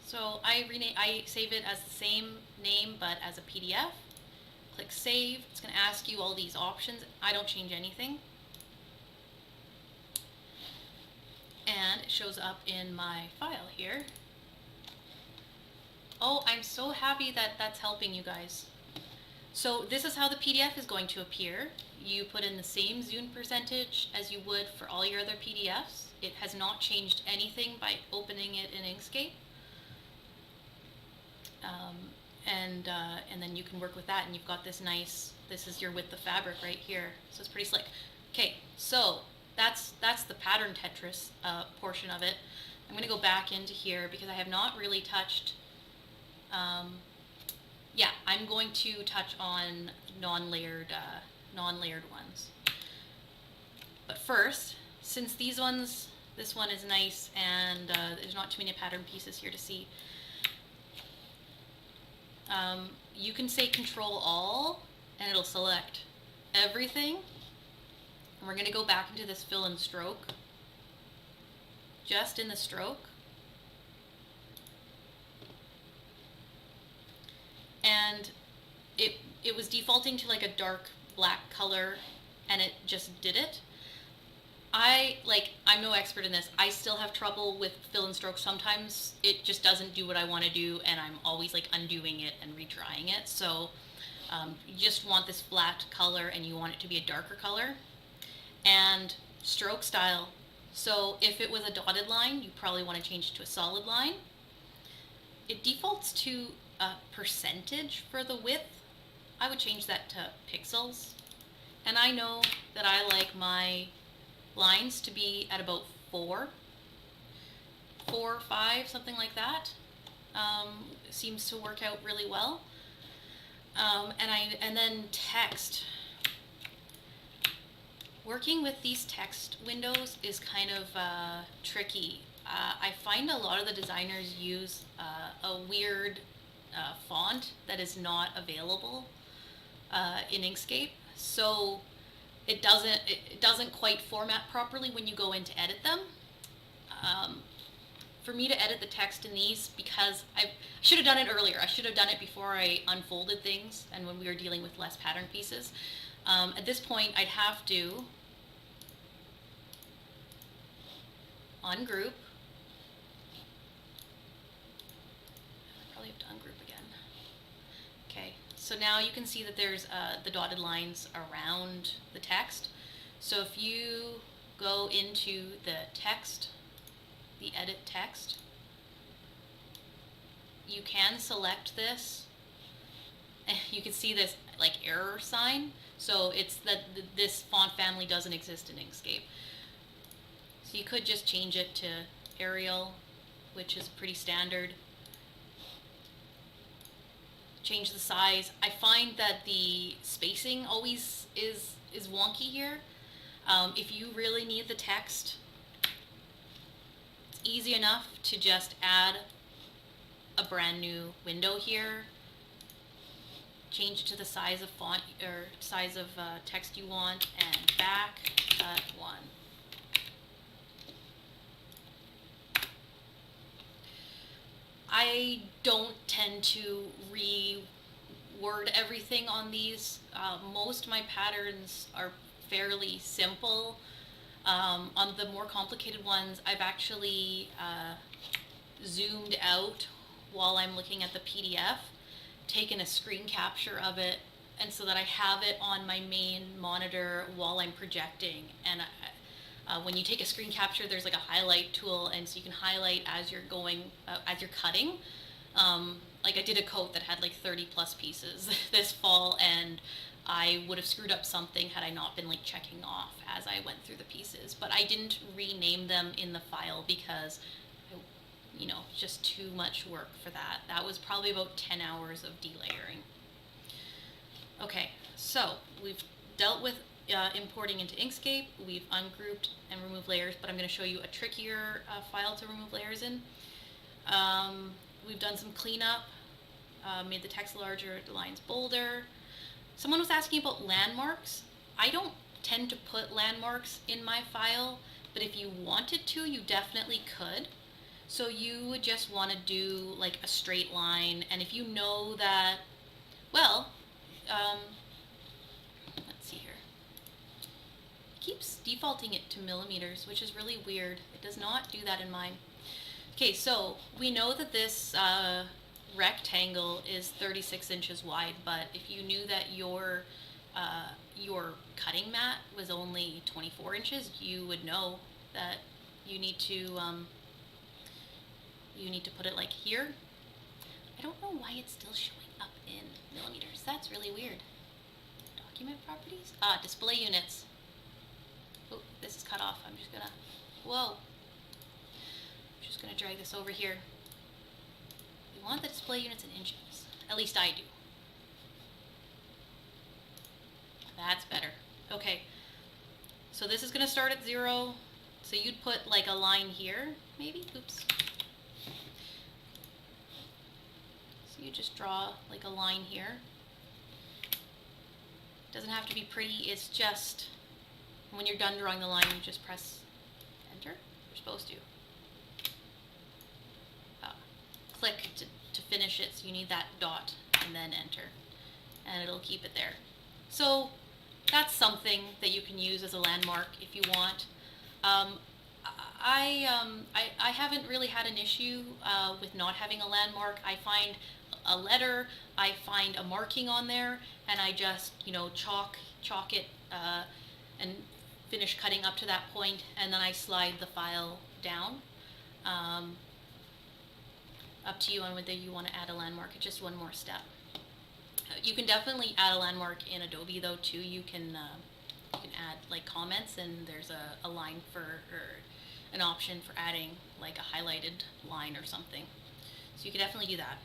So I save it as the same name but as a PDF. Click Save. It's going to ask you all these options. I don't change anything. And it shows up in my file here. Oh, I'm so happy that that's helping you guys. So this is how the PDF is going to appear. You put in the same zoom percentage as you would for all your other PDFs. It has not changed anything by opening it in Inkscape. And then you can work with that, and you've got this nice, this is your width of fabric right here. So it's pretty slick. Okay, so that's the pattern Tetris portion of it. I'm going to go back into here because I have not really touched, yeah, I'm going to touch on non-layered ones. But first, since these ones, this one is nice and there's not too many pattern pieces here to see, you can say Control All and it'll select everything. And we're going to go back into this fill and stroke, just in the stroke. And it was defaulting to like a dark black color, and it just did it. I'm no expert in this. I still have trouble with fill and stroke. Sometimes it just doesn't do what I want to do, and I'm always like undoing it and retrying it. So you just want this flat color, and you want it to be a darker color. And stroke style. So if it was a dotted line, you probably want to change it to a solid line. It defaults to a percentage for the width. I would change that to pixels. And I know that I like my lines to be at about 4 or 5, something like that. Seems to work out really well. And then text. Working with these text windows is kind of tricky. I find a lot of the designers use a weird font that is not available in Inkscape, so it doesn't quite format properly when you go in to edit them. For me to edit the text in these, because I should have done it earlier. I should have done it before I unfolded things and when we were dealing with less pattern pieces. At this point, I'd have to ungroup. I probably have to ungroup again. Okay, so now you can see that there's the dotted lines around the text. So if you go into the text, the edit text, you can select this. You can see this like error sign. So it's that this font family doesn't exist in Inkscape. So you could just change it to Arial, which is pretty standard. Change the size. I find that the spacing always is wonky here. If you really need the text, it's easy enough to just add a brand new window here. Change it to the size of font or size of text you want, and back cut 1. I don't tend to reword everything on these. Most of my patterns are fairly simple. On the more complicated ones, I've actually zoomed out while I'm looking at the PDF, taken a screen capture of it, and so that I have it on my main monitor while I'm projecting. And when you take a screen capture, there's like a highlight tool, and so you can highlight as you're going, as you're cutting. Like I did a coat that had like 30 plus pieces this fall, and I would have screwed up something had I not been like checking off as I went through the pieces. But I didn't rename them in the file because just too much work for that. That was probably about 10 hours of delayering. Okay, so we've dealt with importing into Inkscape. We've ungrouped and removed layers, but I'm going to show you a trickier file to remove layers in. We've done some cleanup, made the text larger, the lines bolder. Someone was asking about landmarks. I don't tend to put landmarks in my file, but if you wanted to, you definitely could. So you would just want to do like a straight line, and if you know that, well, let's see here. It keeps defaulting it to millimeters, which is really weird. It does not do that in mine. Okay, so we know that this rectangle is 36 inches wide, but if you knew that your cutting mat was only 24 inches, you would know that you need to put it like here. I don't know why it's still showing up in millimeters. That's really weird. Document properties? Display units. Oh, this is cut off. I'm just gonna, whoa. I'm just gonna drag this over here. We want the display units in inches. At least I do. That's better. Okay. So this is gonna start at 0. So you'd put like a line here, maybe? Oops. So you just draw like a line here. Doesn't have to be pretty, it's just when you're done drawing the line, you just press enter. You're supposed to. Click to finish it, so you need that dot and then enter. And it'll keep it there. So that's something that you can use as a landmark if you want. I haven't really had an issue with not having a landmark. I find a letter, I find a marking on there, and I just, chalk it and finish cutting up to that point, and then I slide the file down. Up to you on whether you want to add a landmark. It's just one more step. You can definitely add a landmark in Adobe though too. You can add like comments, and there's a line or an option for adding like a highlighted line or something. So you can definitely do that.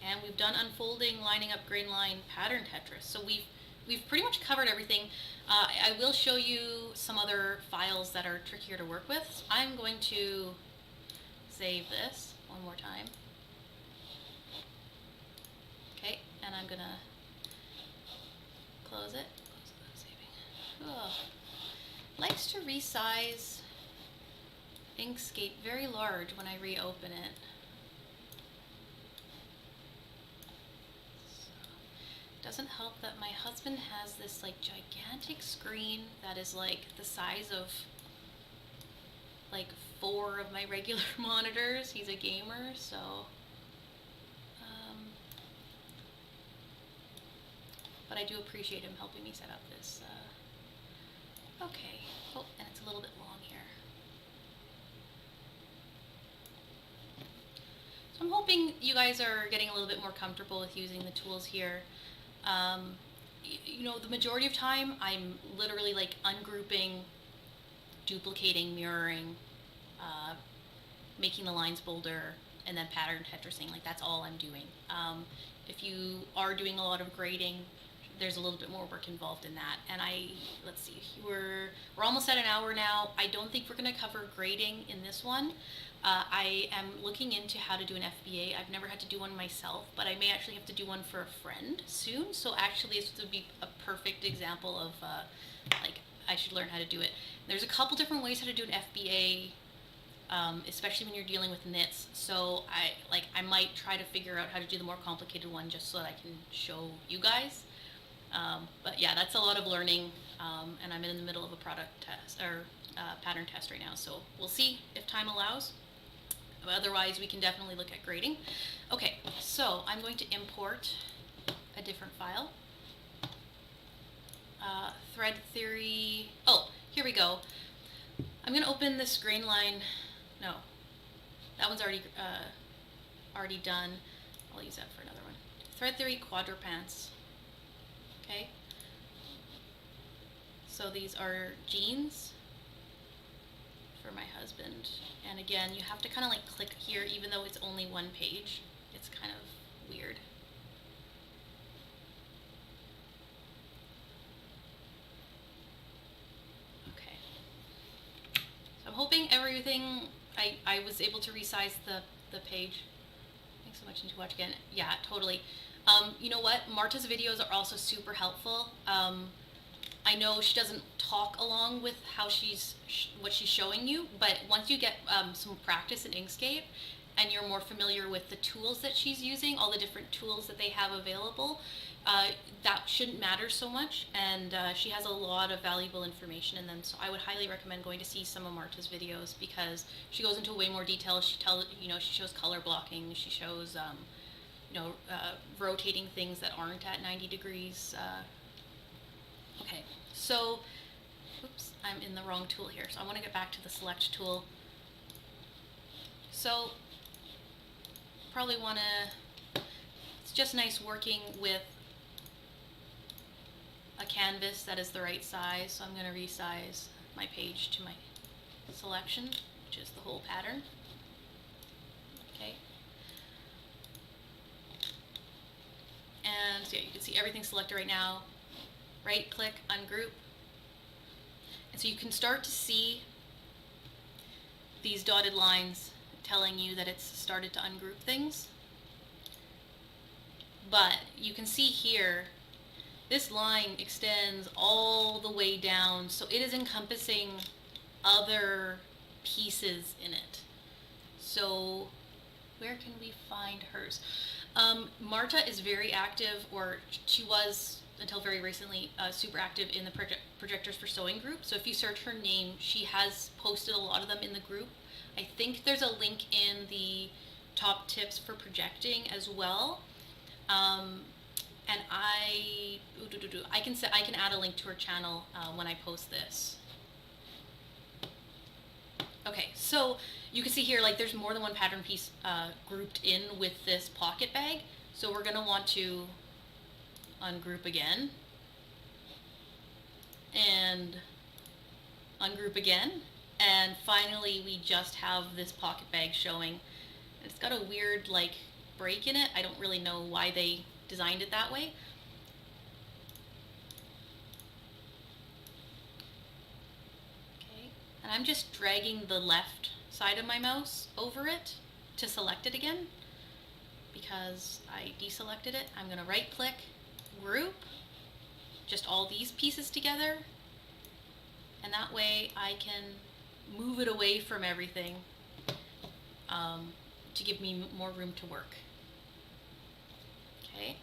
And we've done unfolding, lining up, grain line, pattern Tetris. So we've pretty much covered everything. I will show you some other files that are trickier to work with. So I'm going to save this one more time. Okay, and I'm gonna close it. Saving. Oh. Likes to resize Inkscape very large when I reopen it. Doesn't help that my husband has this like gigantic screen that is like the size of like 4 of my regular monitors. He's a gamer, so but I do appreciate him helping me set up this. Okay. Oh, and it's a little bit long here. So I'm hoping you guys are getting a little bit more comfortable with using the tools here. The majority of time I'm literally like ungrouping, duplicating, mirroring, making the lines bolder, and then pattern tetrising. Like that's all I'm doing. If you are doing a lot of grading, there's a little bit more work involved in that. And let's see, we're almost at an hour now. I don't think we're going to cover grading in this one. I am looking into how to do an FBA. I've never had to do one myself, but I may actually have to do one for a friend soon. So actually this would be a perfect example of like I should learn how to do it. There's a couple different ways how to do an FBA, especially when you're dealing with knits. So I might try to figure out how to do the more complicated one just so that I can show you guys. But yeah, that's a lot of learning, and I'm in the middle of a product test or pattern test right now. So we'll see if time allows. Otherwise, we can definitely look at grading. Okay, so I'm going to import a different file. Thread theory. Oh, here we go. I'm going to open this grain line. No, that one's already done. I'll use that for another one. Thread theory quadrupants. Okay. So these are jeans for my husband. And again, you have to kind of like click here, even though it's only one page. It's kind of weird. Okay. So I'm hoping everything, I was able to resize the page. Thanks so much, and to watch again. Yeah, totally. You know what? Marta's videos are also super helpful. I know she doesn't talk along with how what she's showing you, but once you get some practice in Inkscape and you're more familiar with the tools that she's using, all the different tools that they have available, that shouldn't matter so much, and she has a lot of valuable information in them. So I would highly recommend going to see some of Marta's videos because she goes into way more detail. She shows color blocking. She shows rotating things that aren't at 90 degrees. Okay, so, oops, I'm in the wrong tool here. So I want to get back to the select tool. So, probably want to, it's just nice working with a canvas that is the right size. So I'm going to resize my page to my selection, which is the whole pattern. Okay. And so yeah, you can see everything selected right now. Right click, ungroup. And so you can start to see these dotted lines telling you that it's started to ungroup things. But you can see here, this line extends all the way down, so it is encompassing other pieces in it. So where can we find hers? Marta is very active, or she was until very recently super active in the Projectors for Sewing group. So if you search her name, she has posted a lot of them in the group. I think there's a link in the top tips for projecting as well. And I can add a link to her channel when I post this. Okay, so you can see here, like, there's more than one pattern piece grouped in with this pocket bag. So we're gonna want to ungroup again and ungroup again, and finally we just have this pocket bag showing. It's got a weird like break in it. I don't really know why they designed it that way. Okay, and I'm just dragging the left side of my mouse over it to select it again because I deselected it. I'm gonna right click, group, just all these pieces together, and that way I can move it away from everything to give me more room to work. Okay,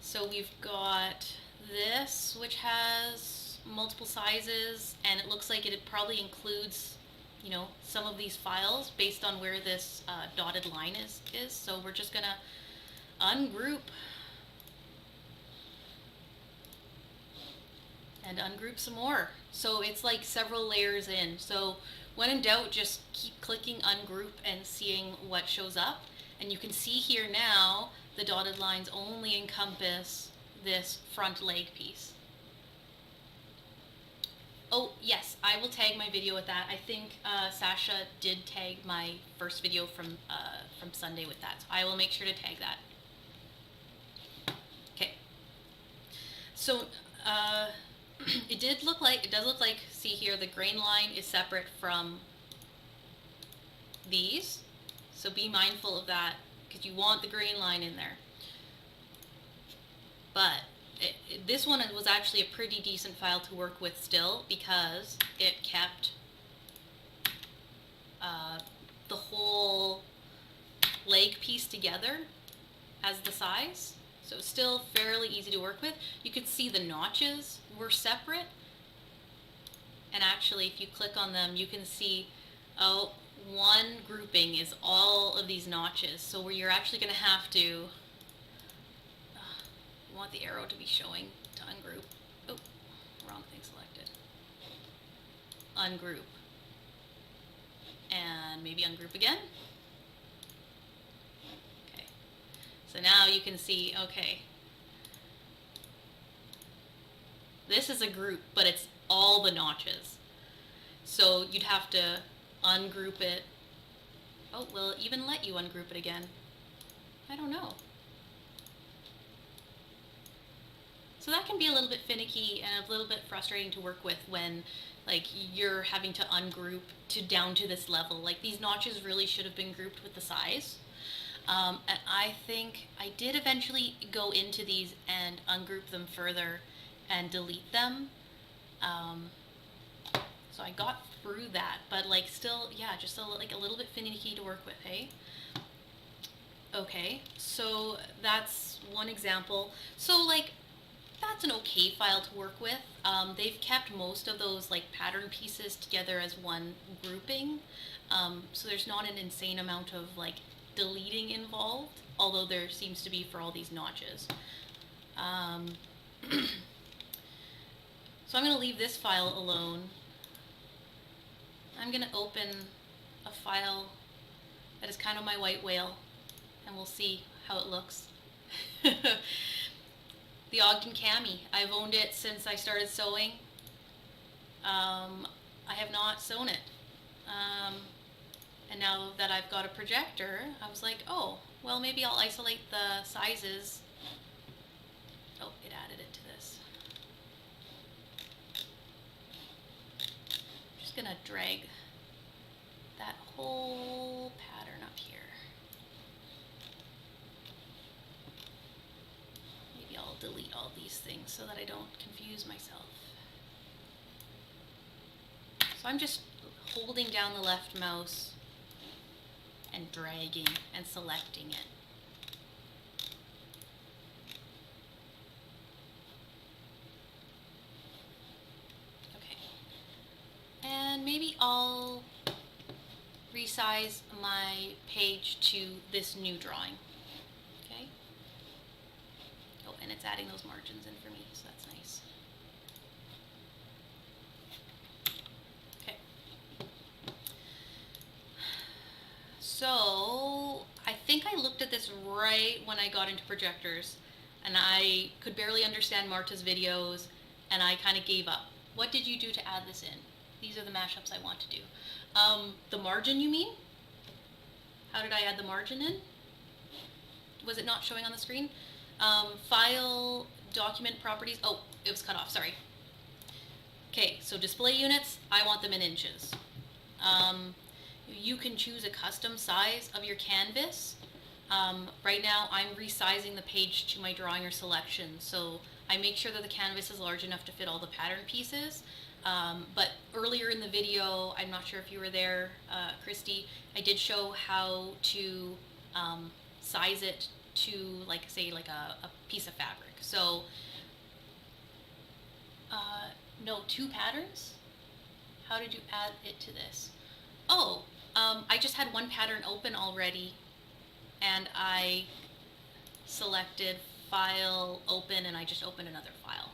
so we've got this, which has multiple sizes, and it looks like it probably includes, you know, some of these files based on where this dotted line is. So we're just gonna ungroup and ungroup some more. So it's like several layers in. So when in doubt, just keep clicking ungroup and seeing what shows up. And you can see here now, the dotted lines only encompass this front leg piece. Oh yes, I will tag my video with that. I think Sasha did tag my first video from Sunday with that. So I will make sure to tag that. Okay. So it does look like, see here, the grain line is separate from these. So be mindful of that because you want the grain line in there. But this one was actually a pretty decent file to work with still because it kept the whole leg piece together as the size. So it's still fairly easy to work with. You could see the notches were separate. And actually, if you click on them, you can see, oh, one grouping is all of these notches. So where you're actually going to have to, you want the arrow to be showing to ungroup. Oh, wrong thing selected. Ungroup. And maybe ungroup again. Okay. So now you can see, okay, this is a group, but it's all the notches. So you'd have to ungroup it. Oh, will it even let you ungroup it again? I don't know. So that can be a little bit finicky and a little bit frustrating to work with when like you're having to ungroup down to this level. Like these notches really should have been grouped with the size. And I think I did eventually go into these and ungroup them further and delete them. So I got through that, but like still, yeah, just like a little bit finicky to work with, hey? Okay, so that's one example. So like, that's an okay file to work with. They've kept most of those like pattern pieces together as one grouping. So there's not an insane amount of like deleting involved, although there seems to be for all these notches. So I'm going to leave this file alone. I'm going to open a file that is kind of my white whale, and we'll see how it looks. The Ogden Cami. I've owned it since I started sewing. I have not sewn it. And now that I've got a projector, I was like, oh, well, maybe I'll isolate the sizes. Oh, it added it to this. I'm just gonna drag that whole pattern up here. Maybe I'll delete all these things so that I don't confuse myself. So I'm just holding down the left mouse and dragging and selecting it. Okay. And maybe I'll resize my page to this new drawing. Okay. Oh, and it's adding those margins in for me, so that's nice. So I think I looked at this right when I got into Projectors, and I could barely understand Marta's videos, and I kind of gave up. What did you do to add this in? These are the mashups I want to do. The margin, you mean? How did I add the margin in? Was it not showing on the screen? File, document properties. Oh, it was cut off, sorry. Okay, so display units, I want them in inches. You can choose a custom size of your canvas. Right now I'm resizing the page to my drawing or selection, so I make sure that the canvas is large enough to fit all the pattern pieces. But earlier in the video, I'm not sure if you were there, Christy, I did show how to size it to, like, say, like a piece of fabric. So, no, 2 patterns? How did you add it to this? Oh, I just had one pattern open already, and I selected File, Open, and I just opened another file.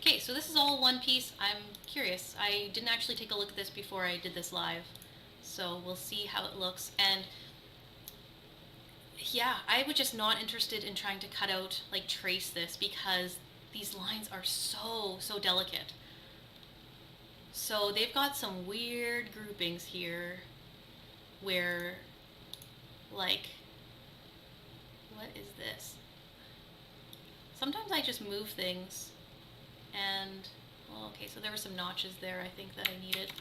Okay, so this is all one piece. I'm curious. I didn't actually take a look at this before I did this live, so we'll see how it looks. And yeah, I was just not interested in trying to cut out, like, trace this, because these lines are so delicate. So they've got some weird groupings here where, like, what is this? Sometimes I just move things and, well, okay, so there were some notches there I think that I needed.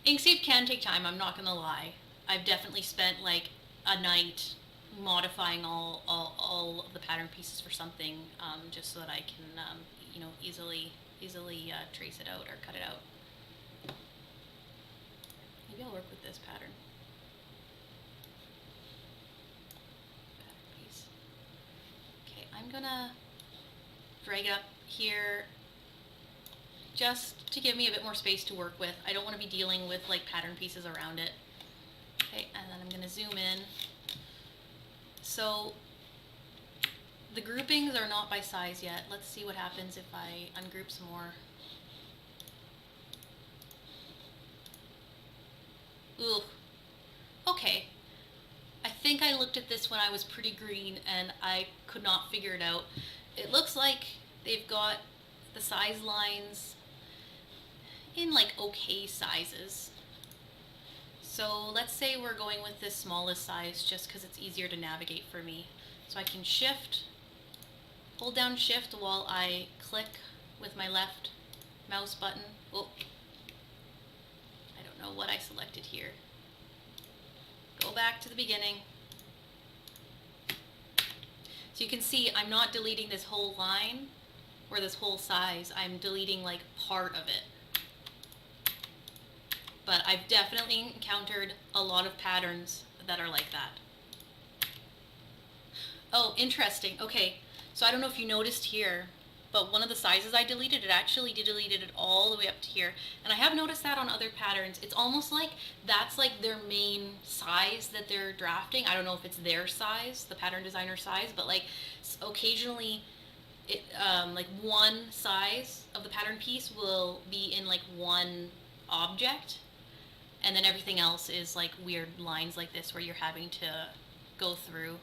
Inkscape can take time, I'm not gonna lie. I've definitely spent like a night modifying all of the pattern pieces for something, just so that I can, you know, easily trace it out or cut it out. Maybe I'll work with this pattern. Pattern piece. Okay, I'm gonna drag it up here just to give me a bit more space to work with. I don't want to be dealing with like pattern pieces around it. Okay, and then I'm gonna zoom in. So the groupings are not by size yet. Let's see what happens if I ungroup some more. Ooh, okay. I think I looked at this when I was pretty green and I could not figure it out. It looks like they've got the size lines in like okay sizes. So let's say we're going with this smallest size just because it's easier to navigate for me. So I can shift, hold down shift while I click with my left mouse button. Oh, I don't know what I selected here. Go back to the beginning. So you can see I'm not deleting this whole line or this whole size. I'm deleting like part of it. But I've definitely encountered a lot of patterns that are like that. Oh, interesting. Okay, so I don't know if you noticed here, but one of the sizes I deleted, it actually deleted it all the way up to here. And I have noticed that on other patterns. It's almost like that's like their main size that they're drafting. I don't know if it's their size, the pattern designer size, but like occasionally it, like one size of the pattern piece will be in like one object, and then everything else is like weird lines like this where you're having to go through.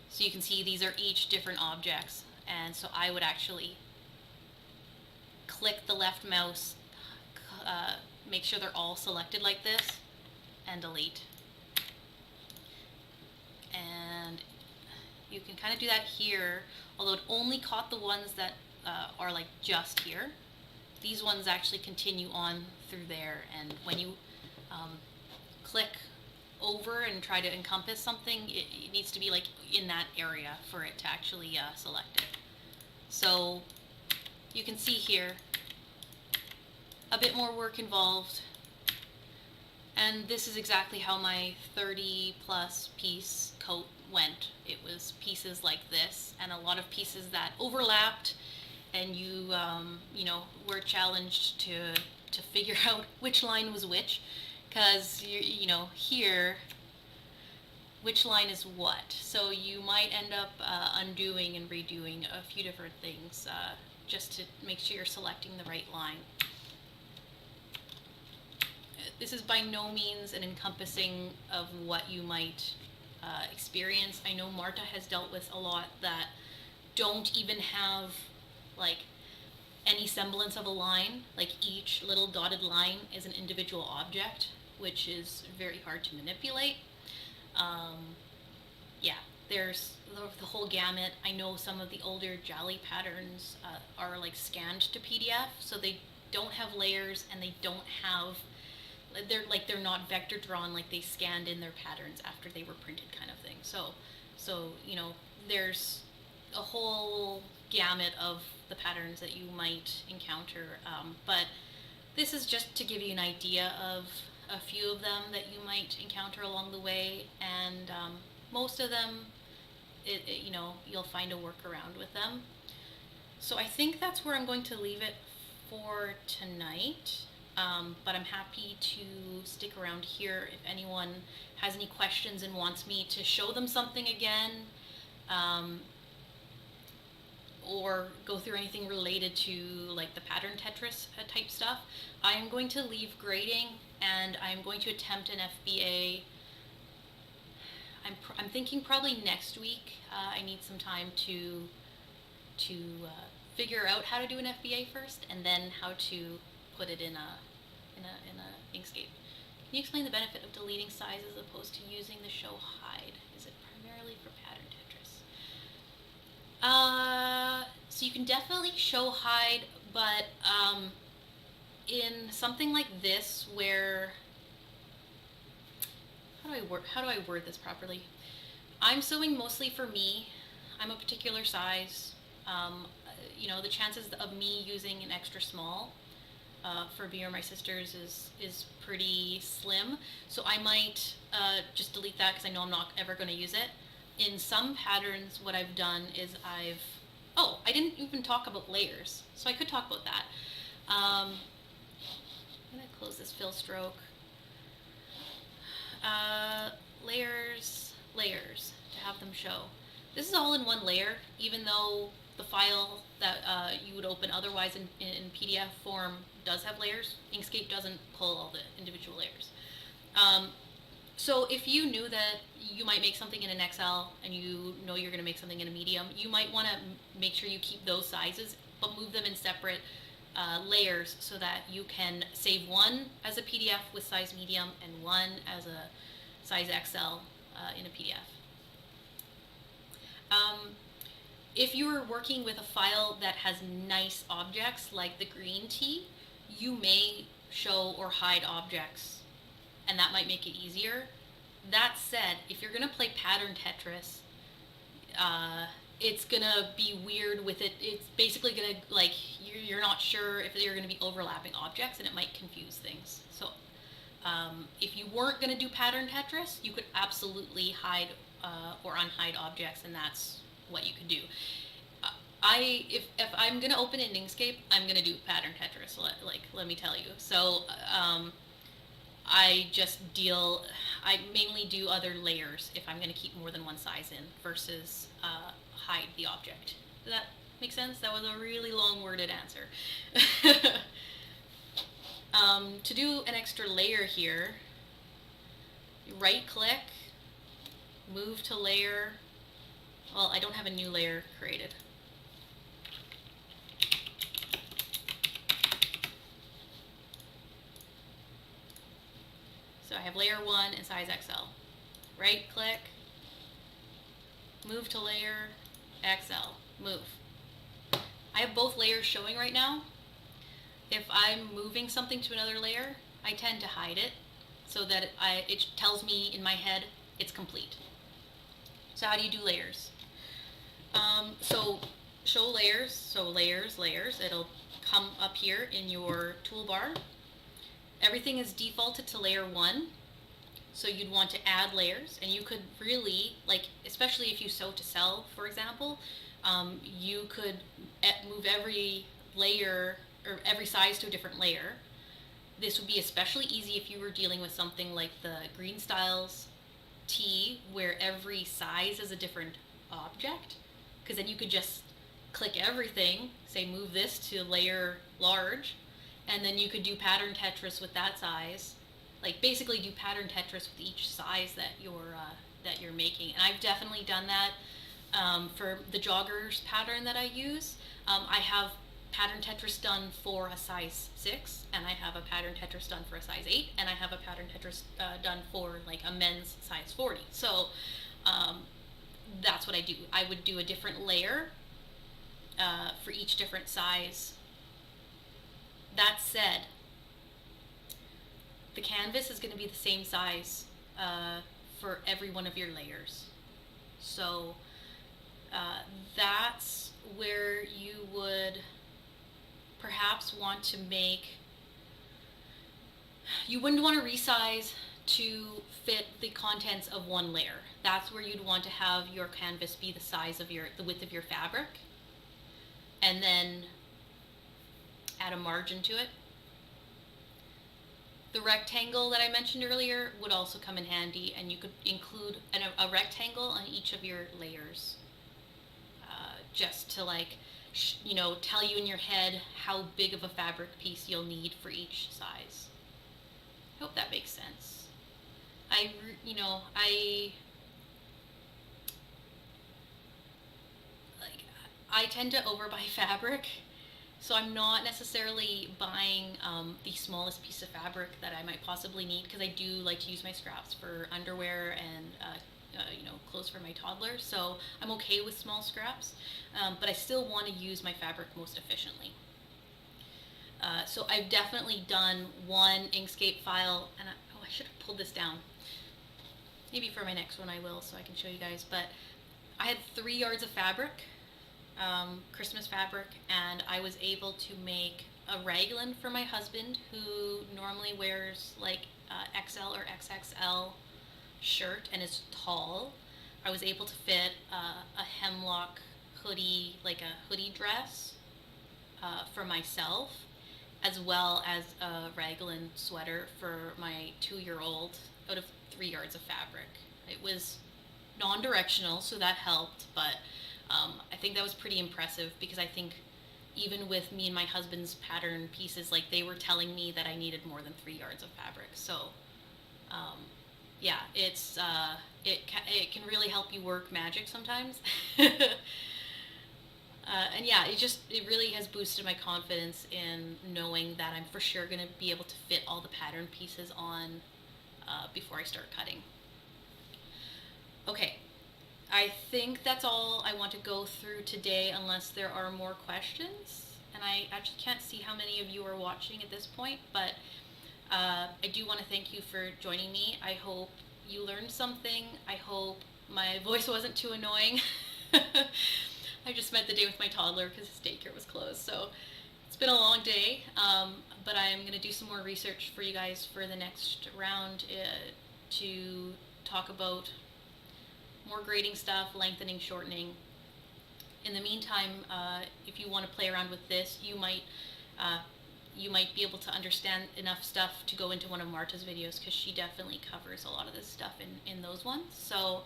So you can see these are each different objects, and so I would actually click the left mouse, make sure they're all selected like this, and delete. And you can kind of do that here, although it only caught the ones that are like just here. These ones actually continue on through there, and when you click over and try to encompass something, it needs to be like in that area for it to actually select it. So you can see here a bit more work involved, and this is exactly how my 30 plus piece coat went. It was pieces like this and a lot of pieces that overlapped, and you were challenged to figure out which line was which, because you know here which line is what, so you might end up undoing and redoing a few different things just to make sure you're selecting the right line. This is by no means an encompassing of what you might experience. I know Marta has dealt with a lot that don't even have like any semblance of a line, like each little dotted line is an individual object, which is very hard to manipulate. Yeah, there's the whole gamut. I know some of the older Jolly patterns are like scanned to PDF, so they don't have layers and they don't have, they're not vector drawn, like they scanned in their patterns after they were printed kind of thing. So you know, there's a whole gamut of the patterns that you might encounter, but this is just to give you an idea of a few of them that you might encounter along the way, and most of them, you know, you'll find a workaround with them. So I think that's where I'm going to leave it for tonight, but I'm happy to stick around here if anyone has any questions and wants me to show them something again, or go through anything related to like the pattern Tetris type stuff. I am going to leave grading, and I'm going to attempt an FBA. I'm thinking probably next week. I need some time to figure out how to do an FBA first, and then how to put it in a Inkscape. Can you explain the benefit of deleting size as opposed to using the show hide? Is it primarily for pattern Tetris? So you can definitely show hide, but in something like this where, how do I word this properly? I'm sewing mostly for me. I'm a particular size. You know, the chances of me using an extra small for me or my sisters is pretty slim. So I might just delete that because I know I'm not ever going to use it. In some patterns, what I've done is I didn't even talk about layers, so I could talk about that. I'm going to close this fill stroke. Layers, to have them show. This is all in one layer, even though the file that you would open otherwise in PDF form does have layers. Inkscape doesn't pull all the individual layers. So if you knew that you might make something in an XL and you know you're going to make something in a medium, you might want to make sure you keep those sizes, but move them in separate layers so that you can save one as a PDF with size medium and one as a size XL in a PDF. If you're working with a file that has nice objects like the green tea, you may show or hide objects, and that might make it easier. That said, if you're going to play pattern Tetris, it's going to be weird with it. It's basically going to, like, you're not sure if you're going to be overlapping objects, and it might confuse things. So if you weren't going to do pattern Tetris, you could absolutely hide or unhide objects, and that's what you could do. if I'm gonna open it in Inkscape, I'm gonna do pattern Tetris. Let me tell you. So I just deal. I mainly do other layers if I'm gonna keep more than one size in versus hide the object. Does that make sense? That was a really long worded answer. To do an extra layer here, you right click, move to layer. Well, I don't have a new layer created. So I have layer 1 and size XL. Right click, move to layer, XL, move. I have both layers showing right now. If I'm moving something to another layer, I tend to hide it so that it tells me in my head it's complete. So how do you do layers? So show layers, so layers, it'll come up here in your toolbar. Everything is defaulted to layer 1, so you'd want to add layers, and you could really, like, especially if you sew to sell, for example, you could move every layer or every size to a different layer. This would be especially easy if you were dealing with something like the Green Styles tee, where every size is a different object, because then you could just click everything, say move this to layer large, and then you could do pattern Tetris with that size. Like basically do pattern Tetris with each size that you're making. And I've definitely done that for the joggers pattern that I use. I have pattern Tetris done for a size 6, and I have a pattern Tetris done for a size 8, and I have a pattern Tetris done for like a men's size 40. So that's what I do. I would do a different layer for each different size. That said, the canvas is going to be the same size for every one of your layers. So that's where you would perhaps want to make, you wouldn't want to resize to fit the contents of one layer. That's where you'd want to have your canvas be the size of the width of your fabric, and then add a margin to it. The rectangle that I mentioned earlier would also come in handy, and you could include a rectangle on each of your layers, just to like, tell you in your head how big of a fabric piece you'll need for each size. I hope that makes sense. I tend to overbuy fabric, so I'm not necessarily buying the smallest piece of fabric that I might possibly need, because I do like to use my scraps for underwear and clothes for my toddler. So I'm okay with small scraps, but I still want to use my fabric most efficiently. So I've definitely done one Inkscape file, and I should have pulled this down. Maybe for my next one I will, so I can show you guys. But I had 3 yards of fabric, Christmas fabric, and I was able to make a raglan for my husband, who normally wears like XL or XXL shirt and is tall. I was able to fit a hemlock hoodie, like a hoodie dress for myself, as well as a raglan sweater for my 2-year-old out of 3 yards of fabric. It was non-directional, so that helped, but I think that was pretty impressive, because I think even with me and my husband's pattern pieces, like, they were telling me that I needed more than 3 yards of fabric. So yeah, it can really help you work magic sometimes. And yeah, it really has boosted my confidence in knowing that I'm for sure going to be able to fit all the pattern pieces on before I start cutting. Okay, I think that's all I want to go through today, unless there are more questions. And I actually can't see how many of you are watching at this point, but I do want to thank you for joining me. I hope you learned something. I hope my voice wasn't too annoying. I just spent the day with my toddler because his daycare was closed, so it's been a long day, but I'm going to do some more research for you guys for the next round to talk about more grading stuff, lengthening, shortening, In the meantime, if you want to play around with this, you might be able to understand enough stuff to go into one of Marta's videos, because she definitely covers a lot of this stuff in those ones. So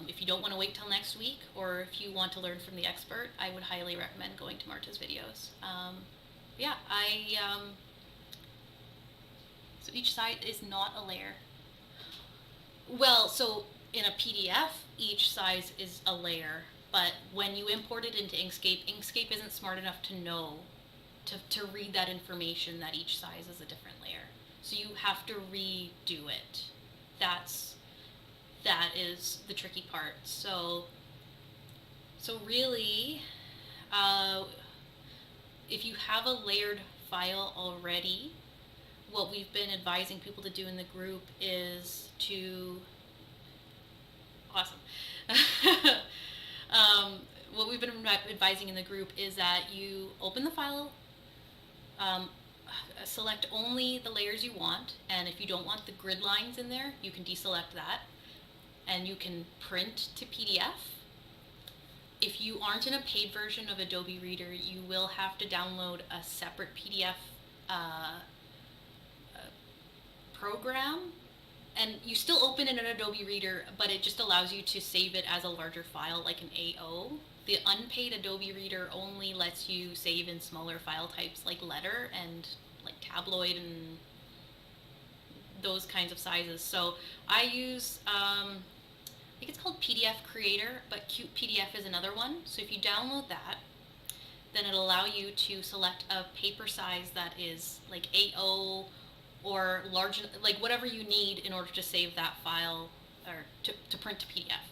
if you don't want to wait till next week, or if you want to learn from the expert, I would highly recommend going to Marta's videos. So each side is not a layer. Well, so in a PDF, each size is a layer, but when you import it into Inkscape, Inkscape isn't smart enough to know, to read that information that each size is a different layer. So you have to redo it. That is the tricky part. So really, if you have a layered file already, what we've been advising people to do in the group is to, awesome. What we've been advising in the group is that you open the file, select only the layers you want, and if you don't want the grid lines in there, you can deselect that, and you can print to PDF. If you aren't in a paid version of Adobe Reader, you will have to download a separate PDF program, and you still open it in Adobe Reader, but it just allows you to save it as a larger file, like an AO. The unpaid Adobe Reader only lets you save in smaller file types like letter and like tabloid and those kinds of sizes. So I use, I think it's called PDF Creator, but Cute PDF is another one. So if you download that, then it'll allow you to select a paper size that is like AO or large, like whatever you need in order to save that file or to print to PDF.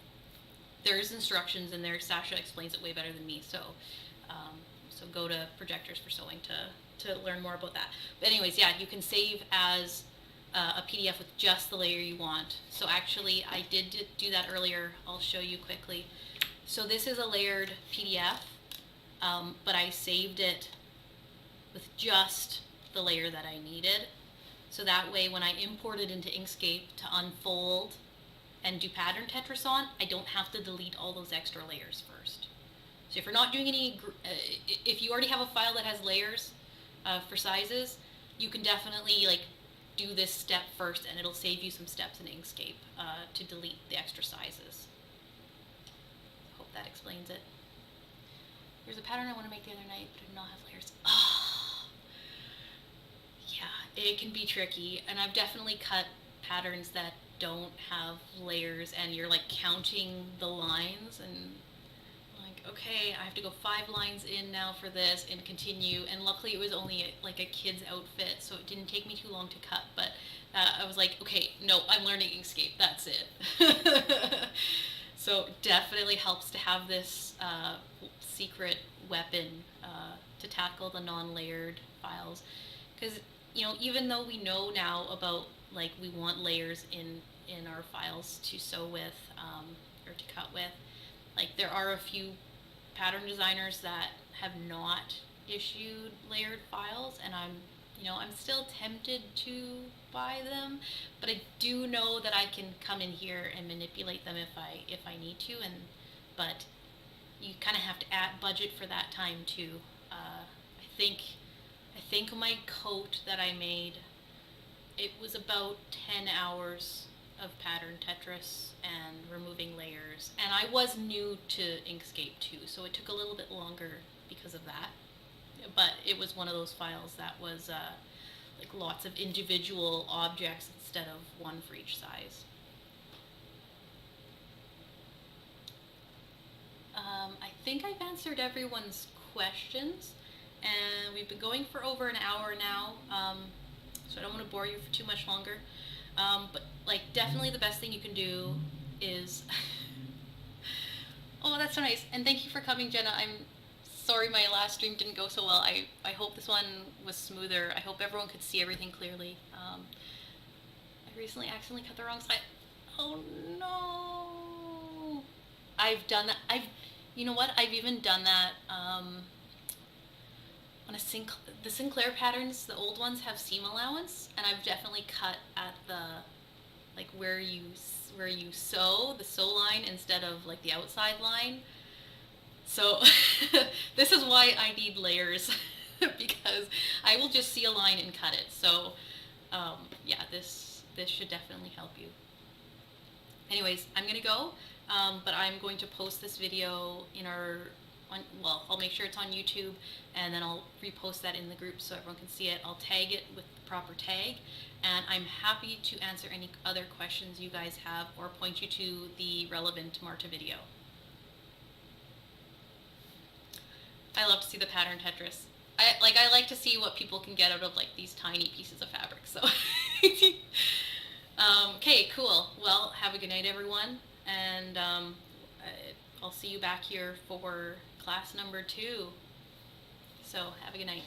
There's instructions in there. Sasha explains it way better than me. So so go to Projectors for Sewing to learn more about that. But anyways, yeah, you can save as a PDF with just the layer you want. So actually, I did do that earlier. I'll show you quickly. So this is a layered PDF, but I saved it with just the layer that I needed. So that way, when I import it into Inkscape to unfold and do pattern Tetris on, I don't have to delete all those extra layers first. So if you're not doing any, if you already have a file that has layers for sizes, you can definitely like do this step first, and it'll save you some steps in Inkscape to delete the extra sizes. Hope that explains it. There's a pattern I want to make the other night, but it did not have layers. Oh, yeah, it can be tricky, and I've definitely cut patterns that don't have layers, and you're like counting the lines, and like, okay, I have to go 5 lines in now for this and continue. And luckily it was only like a kid's outfit, so it didn't take me too long to cut, but I was like, okay, no, I'm learning Inkscape, that's it. So it definitely helps to have this secret weapon to tackle the non-layered files, because you know, even though we know now about like we want layers in our files to sew with or to cut with, like there are a few pattern designers that have not issued layered files, and I'm still tempted to buy them, but I do know that I can come in here and manipulate them if I need to, but you kind of have to add budget for that time too. I think my coat that I made, it was about 10 hours of pattern Tetris and removing layers, and I was new to Inkscape too, so it took a little bit longer because of that, but it was one of those files that was like lots of individual objects instead of one for each size. I think I've answered everyone's questions, and we've been going for over an hour now, so I don't want to bore you for too much longer. But like definitely the best thing you can do is oh, that's so nice, and thank you for coming, Jenna. I'm sorry my last stream didn't go so well. I hope this one was smoother. I hope everyone could see everything clearly. I recently accidentally cut the wrong side. Oh no, I've done that. You know what, I've even done that on the Sinclair patterns. The old ones have seam allowance, and I've definitely cut at the like where you sew the sew line instead of like the outside line. So this is why I need layers, because I will just see a line and cut it. So yeah, this should definitely help you. Anyways, I'm gonna go, but I'm going to post this video in well, I'll make sure it's on YouTube, and then I'll repost that in the group so everyone can see it. I'll tag it with the proper tag, and I'm happy to answer any other questions you guys have or point you to the relevant Marta video. I love to see the pattern Tetris. I like to see what people can get out of like these tiny pieces of fabric. So, okay, cool. Well, have a good night, everyone, and I'll see you back here for class number 2. So have a good night.